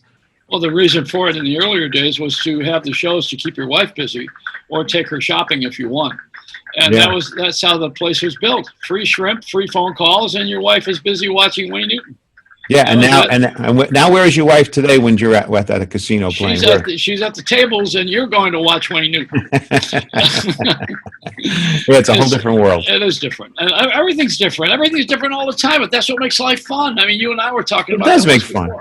Well, the reason for it in the earlier days was to have the shows to keep your wife busy or take her shopping if you won. And that's how the place was built. Free shrimp, free phone calls, and your wife is busy watching Wayne Newton. Yeah, and now where is your wife today when you're at the casino playing? She's at the tables, and you're going to watch Wayne Newton. Yeah, it's a whole different world. It is different, and everything's different. Everything's different all the time, but that's what makes life fun. I mean, you and I were talking about. It does make fun,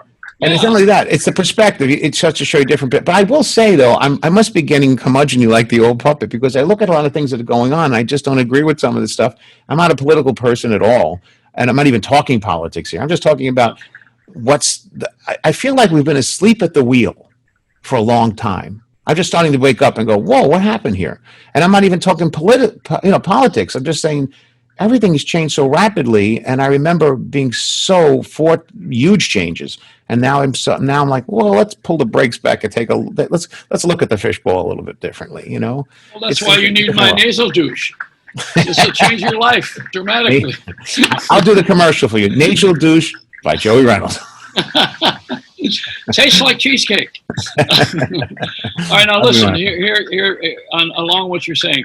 and it's not only that; it's the perspective. It's such to show you different bit. But I will say though, I must be getting curmudgeon-y like the old puppet because I look at a lot of things that are going on. I just don't agree with some of this stuff. I'm not a political person at all. And I'm not even talking politics here. I'm just talking about I feel like we've been asleep at the wheel for a long time. I'm just starting to wake up and go, whoa, what happened here? And I'm not even talking politics. I'm just saying, everything's changed so rapidly. And I remember being so for huge changes. And now I'm like, well, let's pull the brakes back and let's look at the fishbowl a little bit differently. Well, that's why you need my nasal douche. This will change your life dramatically. I'll do the commercial for you. Nasal douche by Joey Reynolds. Tastes like cheesecake. All right, now listen. Here, along what you're saying.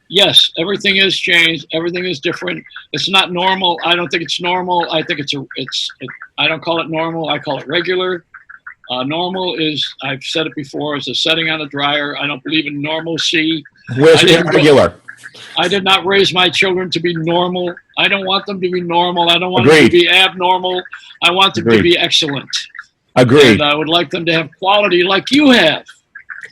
Yes, everything is changed. Everything is different. It's not normal. I don't think it's normal. I think I don't call it normal. I call it regular. Normal is, I've said it before, is a setting on a dryer. I don't believe in normalcy. Where's irregular? I did not raise my children to be normal. I don't want them to be normal. I don't want them to be abnormal. I want them to be excellent. Agreed. And I would like them to have quality like you have.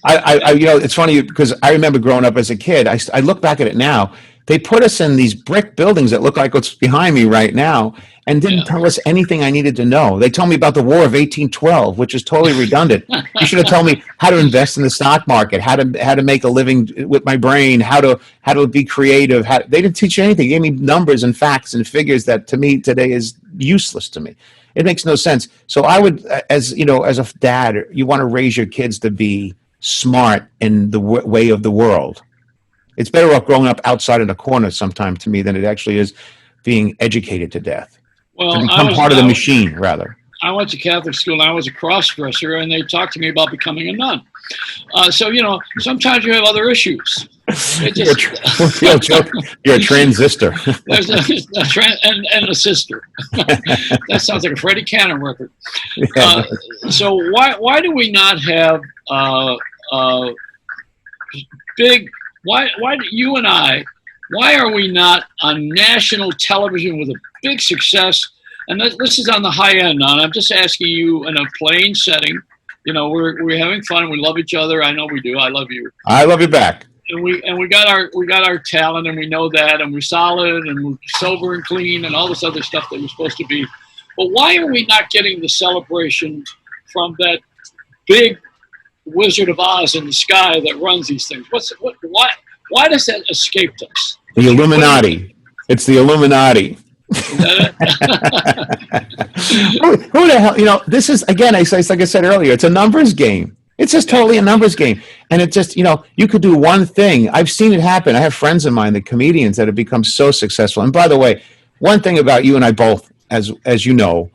It's funny because I remember growing up as a kid. I look back at it now. They put us in these brick buildings that look like what's behind me right now and didn't tell us anything I needed to know. They told me about the War of 1812, which is totally redundant. You should have told me how to invest in the stock market, how to make a living with my brain, how to be creative. They didn't teach you anything. They gave me numbers and facts and figures that to me today is useless to me. It makes no sense. So I would, as a dad, you want to raise your kids to be smart in the way of the world. It's better off growing up outside in a corner sometime to me than it actually is being educated to death. Well, to become part of the machine, rather. I went to Catholic school and I was a cross-dresser, and they talked to me about becoming a nun. So, sometimes you have other issues. You're a transistor. There's and a sister. That sounds like a Freddie Cannon record. So why do we not have big? Why do you and I? Why are we not on national television with a big success? And this is on the high end now. And I'm just asking you in a plain setting. We're having fun. We love each other. I know we do. I love you. I love you back. And we got our talent, and we know that, and we're solid, and we're sober and clean, and all this other stuff that we're supposed to be. But why are we not getting the celebration from that big Wizard of Oz in the sky that runs these things? Why does that escape us? The Illuminati. It's the Illuminati. Who the hell? This is, again, like I said earlier, it's a numbers game. It's just totally a numbers game. And it just, you could do one thing. I've seen it happen. I have friends of mine, the comedians, that have become so successful. And by the way, one thing about you and I both, as you know,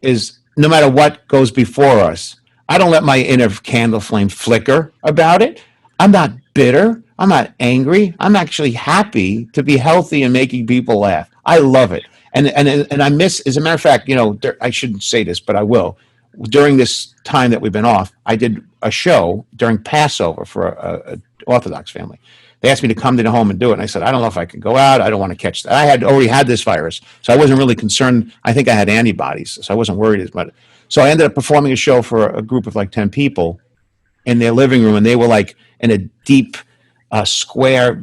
is no matter what goes before us, I don't let my inner candle flame flicker about it. I'm not bitter. I'm not angry. I'm actually happy to be healthy and making people laugh. I love it. And I miss, as a matter of fact, I shouldn't say this, but I will. During this time that we've been off, I did a show during Passover for a Orthodox family. They asked me to come to the home and do it. And I said, I don't know if I can go out. I don't want to catch that. I had already had this virus, so I wasn't really concerned. I think I had antibodies, so I wasn't worried as much. So I ended up performing a show for a group of like 10 people in their living room, and they were like in a deep, square,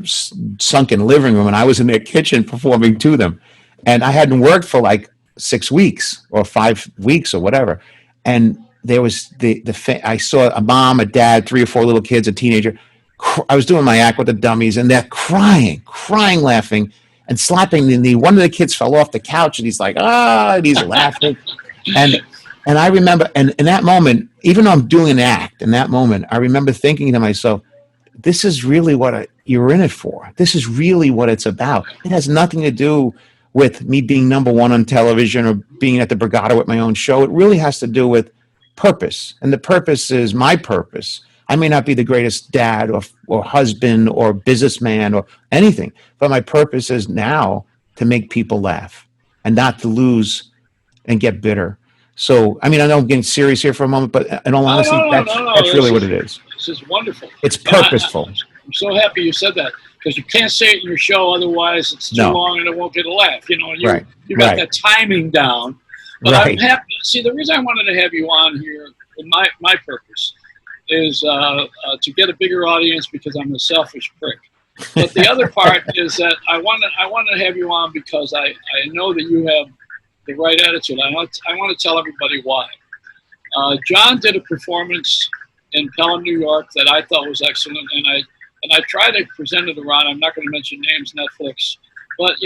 sunken living room, and I was in their kitchen performing to them. And I hadn't worked for like 6 weeks or 5 weeks or whatever. And there was I saw a mom, a dad, 3 or 4 little kids, a teenager. I was doing my act with the dummies, and they're crying, laughing, and slapping the knee. One of the kids fell off the couch, and he's like, and he's laughing. And I remember, and in that moment, even though I'm doing an act, in that moment, I remember thinking to myself, this is really what you're in it for. This is really what it's about. It has nothing to do with me being number one on television or being at the Borgata with my own show. It really has to do with purpose. And the purpose is my purpose. I may not be the greatest dad or husband or businessman or anything, but my purpose is now to make people laugh and not to lose and get bitter. So, I know I'm getting serious here for a moment, but in all honesty, that's really what it is. This is wonderful. It's purposeful. I'm so happy you said that, because you can't say it in your show, otherwise it's too long and it won't get a laugh. You got that timing down. But I'm happy. See, the reason I wanted to have you on here, my purpose, is to get a bigger audience, because I'm a selfish prick. But the other part is that I want to have you on because I know that you have the right attitude. I want to tell everybody why. John did a performance in Pelham, New York, that I thought was excellent, and I tried to present it around. I'm not going to mention names, Netflix, But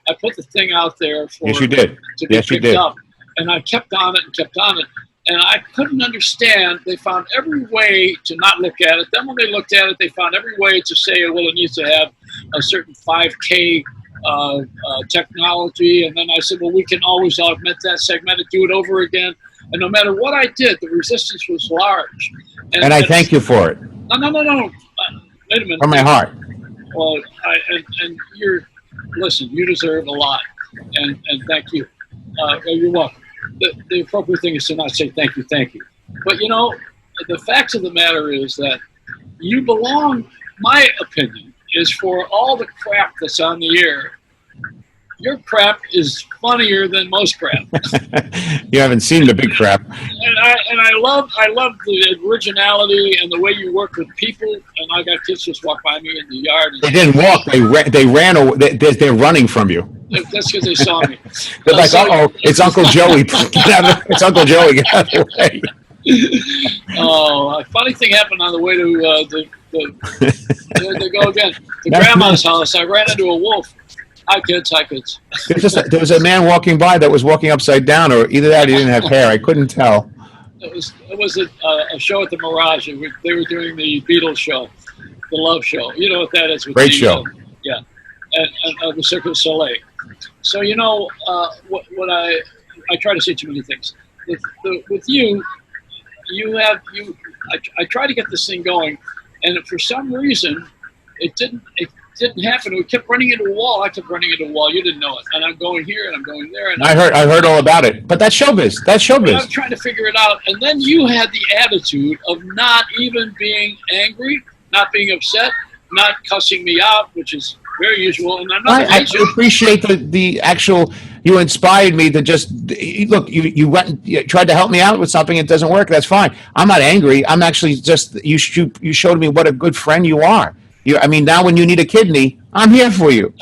I put the thing out there for Yes, you did. to be Yes, you picked did. up, and I kept on it and kept on it, and I couldn't understand. They found every way to not look at it. Then when they looked at it, they found every way to say, well, it needs to have a certain 5K technology, and then I said, well, we can always augment that, segment it, do it over again, and no matter what I did, the resistance was large. And I thank you for it. No. Wait a minute. From my heart. Well, and listen, you deserve a lot, and thank you. You're welcome. The appropriate thing is to not say thank you. But the facts of the matter is that you belong. My opinion is for all the crap that's on the air, your crap is funnier than most crap. You haven't seen the big crap. And I love the originality and the way you work with people. And I got kids just walk by me in the yard. They didn't walk. They ran away. They're running from you. That's because they saw me. They're like, uh-oh, it's Uncle Joey. It's Uncle Joey. Get out of the way. Oh, a funny thing happened on the way to there they go again. The grandma's house. I ran into a wolf. Hi, kids. There was a man walking by that was walking upside down, or either that or he didn't have hair. I couldn't tell. It was a show at the Mirage. They were doing the Beatles show, the Love Show. You know what that is? Great show. Yeah, and the Cirque du Soleil. So what I try to say too many things. With you, I try to get this thing going, and for some reason, it didn't happen. We kept running into a wall. I kept running into a wall. You didn't know it. And I'm going here and I'm going there. And I heard all about it. But that's showbiz. I'm trying to figure it out. And then you had the attitude of not even being angry, not being upset, not cussing me out, which is very usual. And I appreciate the actual. You inspired me to just look. You went. You tried to help me out with something. It doesn't work. That's fine. I'm not angry. I'm actually just. You showed me what a good friend you are. Now when you need a kidney, I'm here for you.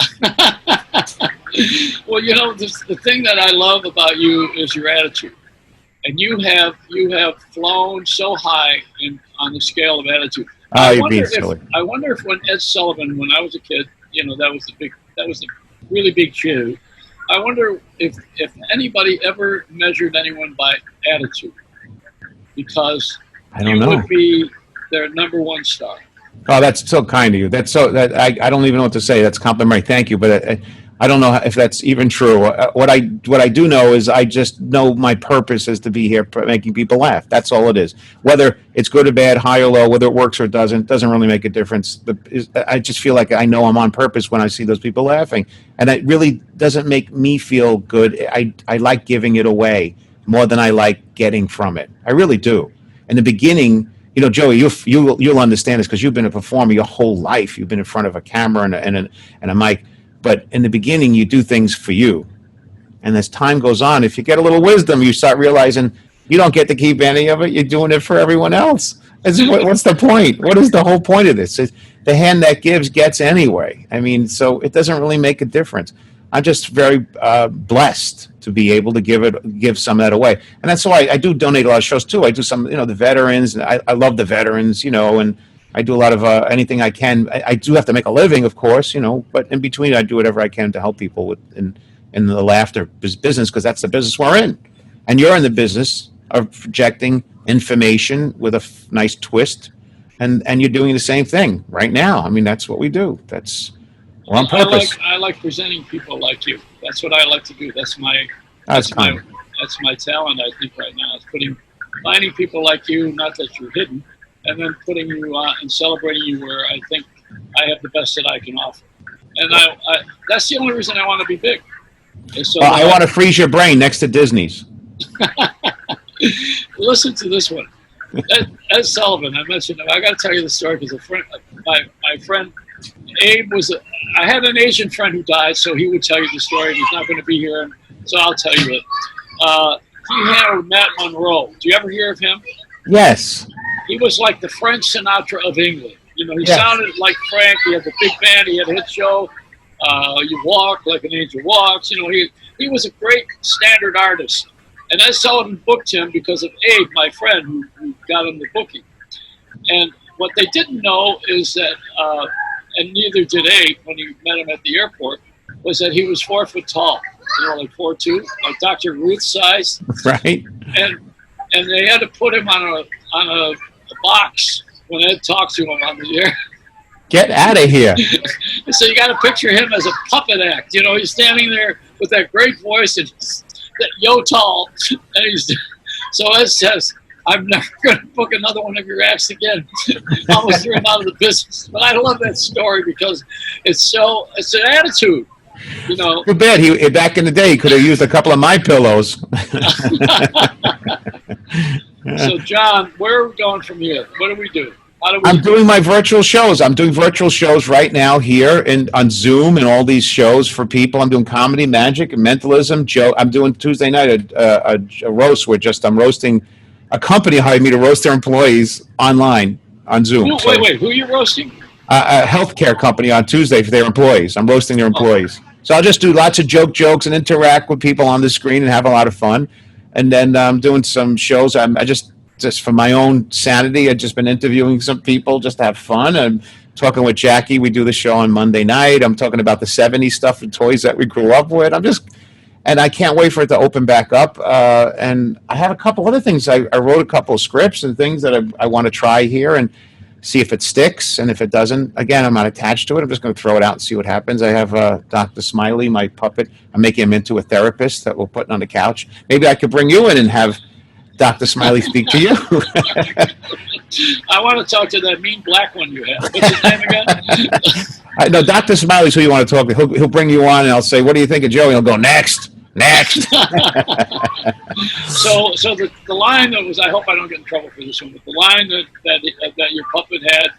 Well, the thing that I love about you is your attitude, and you have flown so high on the scale of attitude. You're being silly. I wonder if when Ed Sullivan, when I was a kid, that was a really big shoe. I wonder if anybody ever measured anyone by attitude, because you would be their number one star. Oh, that's so kind of you. I don't even know what to say. That's complimentary. Thank you, but I don't know if that's even true. What I do know is I just know my purpose is to be here making people laugh. That's all it is. Whether it's good or bad, high or low, whether it works or doesn't really make a difference. I just feel like I know I'm on purpose when I see those people laughing, and it really doesn't make me feel good. I like giving it away more than I like getting from it. I really do. In the beginning. Joey, you'll understand this because you've been a performer your whole life. You've been in front of a camera and a mic. But in the beginning, you do things for you. And as time goes on, if you get a little wisdom, you start realizing you don't get to keep any of it. You're doing it for everyone else. What's the point? What is the whole point of this? The hand that gives gets anyway. So it doesn't really make a difference. I'm just very blessed to be able to give some of that away, and that's why I do donate a lot of shows too. I do some, the veterans, and I love the veterans, and I do a lot of anything I can. I do have to make a living, of course, but in between, I do whatever I can to help people in the laughter business because that's the business we're in, and you're in the business of projecting information with a nice twist, and you're doing the same thing right now. That's what we do. We're on purpose. I like presenting people like you. That's what I like to do. That's my talent. I think right now is finding people like you. Not that you're hidden, and then putting you on and celebrating you where I think I have the best that I can offer. And I that's the only reason I want to be big. So I want to freeze your brain next to Disney's. Listen to this one. Ed Sullivan, I mentioned him. I got to tell you the story because my friend Abe I had an Asian friend who died, so he would tell you the story. He's not going to be here, so I'll tell you it. He handled Matt Monroe. Do you ever hear of him? Yes. He was like the Frank Sinatra of England. He yes. sounded like Frank. He had the big band. He had a hit show. You Walk Like an Angel Walks. He was a great standard artist. And Ed Sullivan booked him because of Abe, my friend, who got him the booking. And what they didn't know is that, and neither did Abe when he met him at the airport, was that he was 4 foot tall, like 4'2", like Dr. Ruth size, Right. and they had to put him on a box when Ed talked to him on the air. Get out of here. So you got to picture him as a puppet act. He's standing there with that great voice and that yo tall, and so Ed says, "I'm never going to book another one of your acts again." Almost threw him out of the business. But I love that story because it's an attitude. Too bad he back in the day he could have used a couple of my pillows. So John, where are we going from here? What do we do? I'm doing my virtual shows. I'm doing virtual shows right now here on Zoom and all these shows for people. I'm doing comedy, magic, and mentalism. I'm doing Tuesday night a roast where I'm roasting. A company hired me to roast their employees online on Zoom. Wait, who are you roasting? A healthcare company on Tuesday for their employees. I'm roasting their employees. So I'll just do lots of jokes and interact with people on the screen and have a lot of fun. And then I'm doing some shows. I just for my own sanity, I've just been interviewing some people just to have fun. I'm talking with Jackie. We do the show on Monday night. I'm talking about the 70s stuff and toys that we grew up with. And I can't wait for it to open back up. And I have a couple other things. I wrote a couple of scripts and things that I want to try here and see if it sticks. And if it doesn't, again, I'm not attached to it. I'm just going to throw it out and see what happens. I have Dr. Smiley, my puppet. I'm making him into a therapist that we'll put on the couch. Maybe I could bring you in and have Dr. Smiley speak to you. I want to talk to that mean black one you have. What's his name again? No, Dr. Smiley's who you want to talk to. He'll bring you on and I'll say, "What do you think of Joey?" He'll go, next. So the line that was, I hope I don't get in trouble for this one, but the line that your puppet had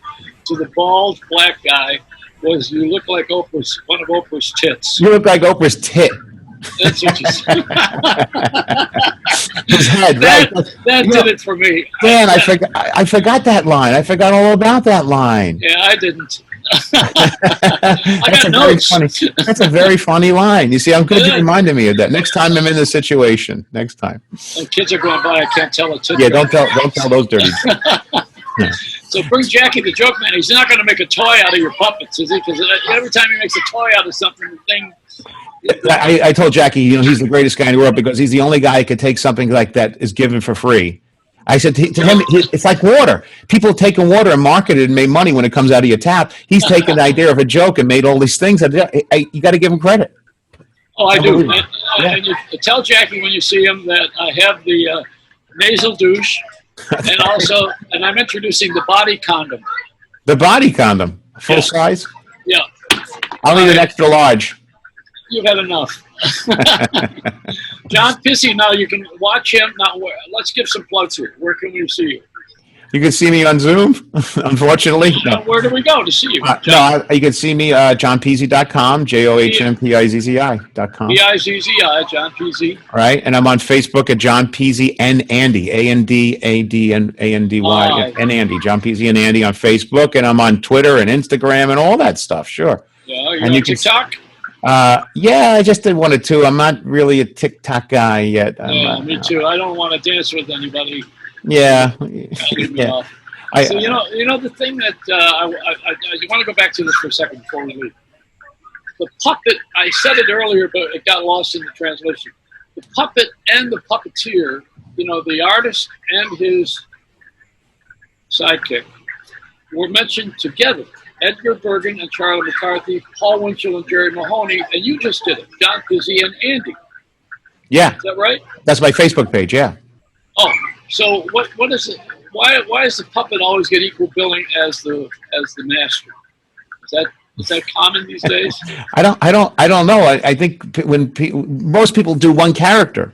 to the bald black guy was, "You look like one of Oprah's tits." You look like Oprah's tit. That's what you said. His head, right? That did it for me. Dan, I forgot that line. I forgot all about that line. Yeah, I didn't. I got notes. That's a very funny line. You see, I'm good. You reminded me of that. Next time I'm in this situation. Next time. And kids are going by. I can't tell a tit. Yeah, don't tell those dirty. Yeah. So bring Jackie the joke man. He's not going to make a toy out of your puppets, is he? Because every time he makes a toy out of something, the thing. I told Jackie, he's the greatest guy in the world because he's the only guy who could take something like that is given for free. I said to him, it's like water. People taking water and marketed and made money when it comes out of your tap. He's taken the idea of a joke and made all these things. You got to give him credit. Oh, I do. And you tell Jackie when you see him that I have the nasal douche, and I'm introducing the body condom. The body condom, full size? Yeah. I'll need an extra large. You've had enough. John Pizzi, now you can watch him. Now, let's give some plugs here. Where can we see you? You can see me on Zoom, unfortunately. No. Where do we go to see you? You can see me johnpizzi.com, JOHNPIZZI.com. P-I-Z-Z-I, John Pizzi. Right, and I'm on Facebook at John Pizzi and Andy, ANDADNY, and Andy, John Pizzi and Andy on Facebook, and I'm on Twitter and Instagram and all that stuff, sure. Yeah, you're on TikTok? Yeah, I just did one or two. I'm not really a TikTok guy yet. Me too. I don't want to dance with anybody. Yeah. So you know the thing that I want to go back to this for a second before we leave. The puppet. I said it earlier, but it got lost in the translation. The puppet and the puppeteer. The artist and his sidekick were mentioned together. Edgar Bergen and Charlie McCarthy, Paul Winchell and Jerry Mahoney, and you just did it, John Pizzi and Andy. Yeah. Is that right? That's my Facebook page, yeah. Oh, so what is it? Why does the puppet always get equal billing as the master? Is that common these days? I don't know. I think when most people do one character.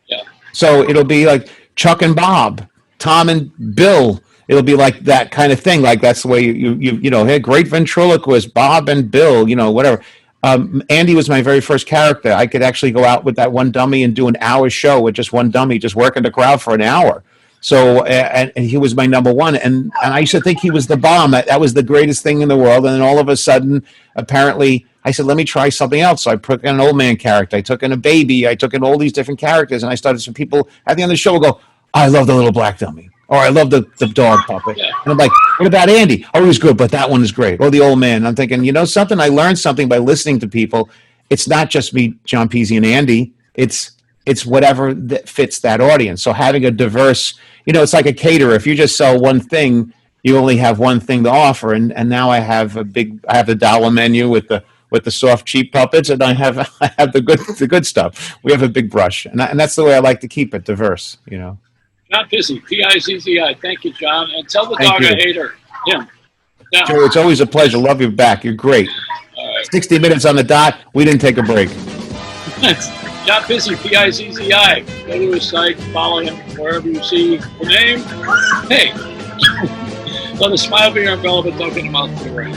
Yeah. So it'll be like Chuck and Bob, Tom and Bill. It'll be like that kind of thing. Like that's the way hey, great ventriloquist, Bob and Bill, whatever. Andy was my very first character. I could actually go out with that one dummy and do an hour show with just one dummy, just working the crowd for an hour. So, and he was my number one. And I used to think he was the bomb. That was the greatest thing in the world. And then all of a sudden, apparently, I said, let me try something else. So I took in an old man character. I took in a baby. I took in all these different characters. And I started, some people at the end of the show would go, I love the little black dummy. Or I love the dog puppet. Yeah. And I'm like, what about Andy? Oh, he was good, but that one is great. Or the old man. I'm thinking, something? I learned something by listening to people. it's not just me, John Pizzi, and Andy. It's whatever that fits that audience. So having a diverse, it's like a caterer. If you just sell one thing, you only have one thing to offer. And now I have the dollar menu with the soft, cheap puppets, and I have the good stuff. We have a big brush, and that's the way I like to keep it diverse. John Pizzi, Pizzi. Thank you, John, and tell the Thank dog you. I hate her. Him. Yeah. Joe, it's always a pleasure. Love you back. You're great. All right. 60 minutes on the dot. We didn't take a break. John Pizzi, Pizzi. Go to his site, follow him wherever you see the name. Hey, let a smile be your umbrella, but don't get him out to the rain.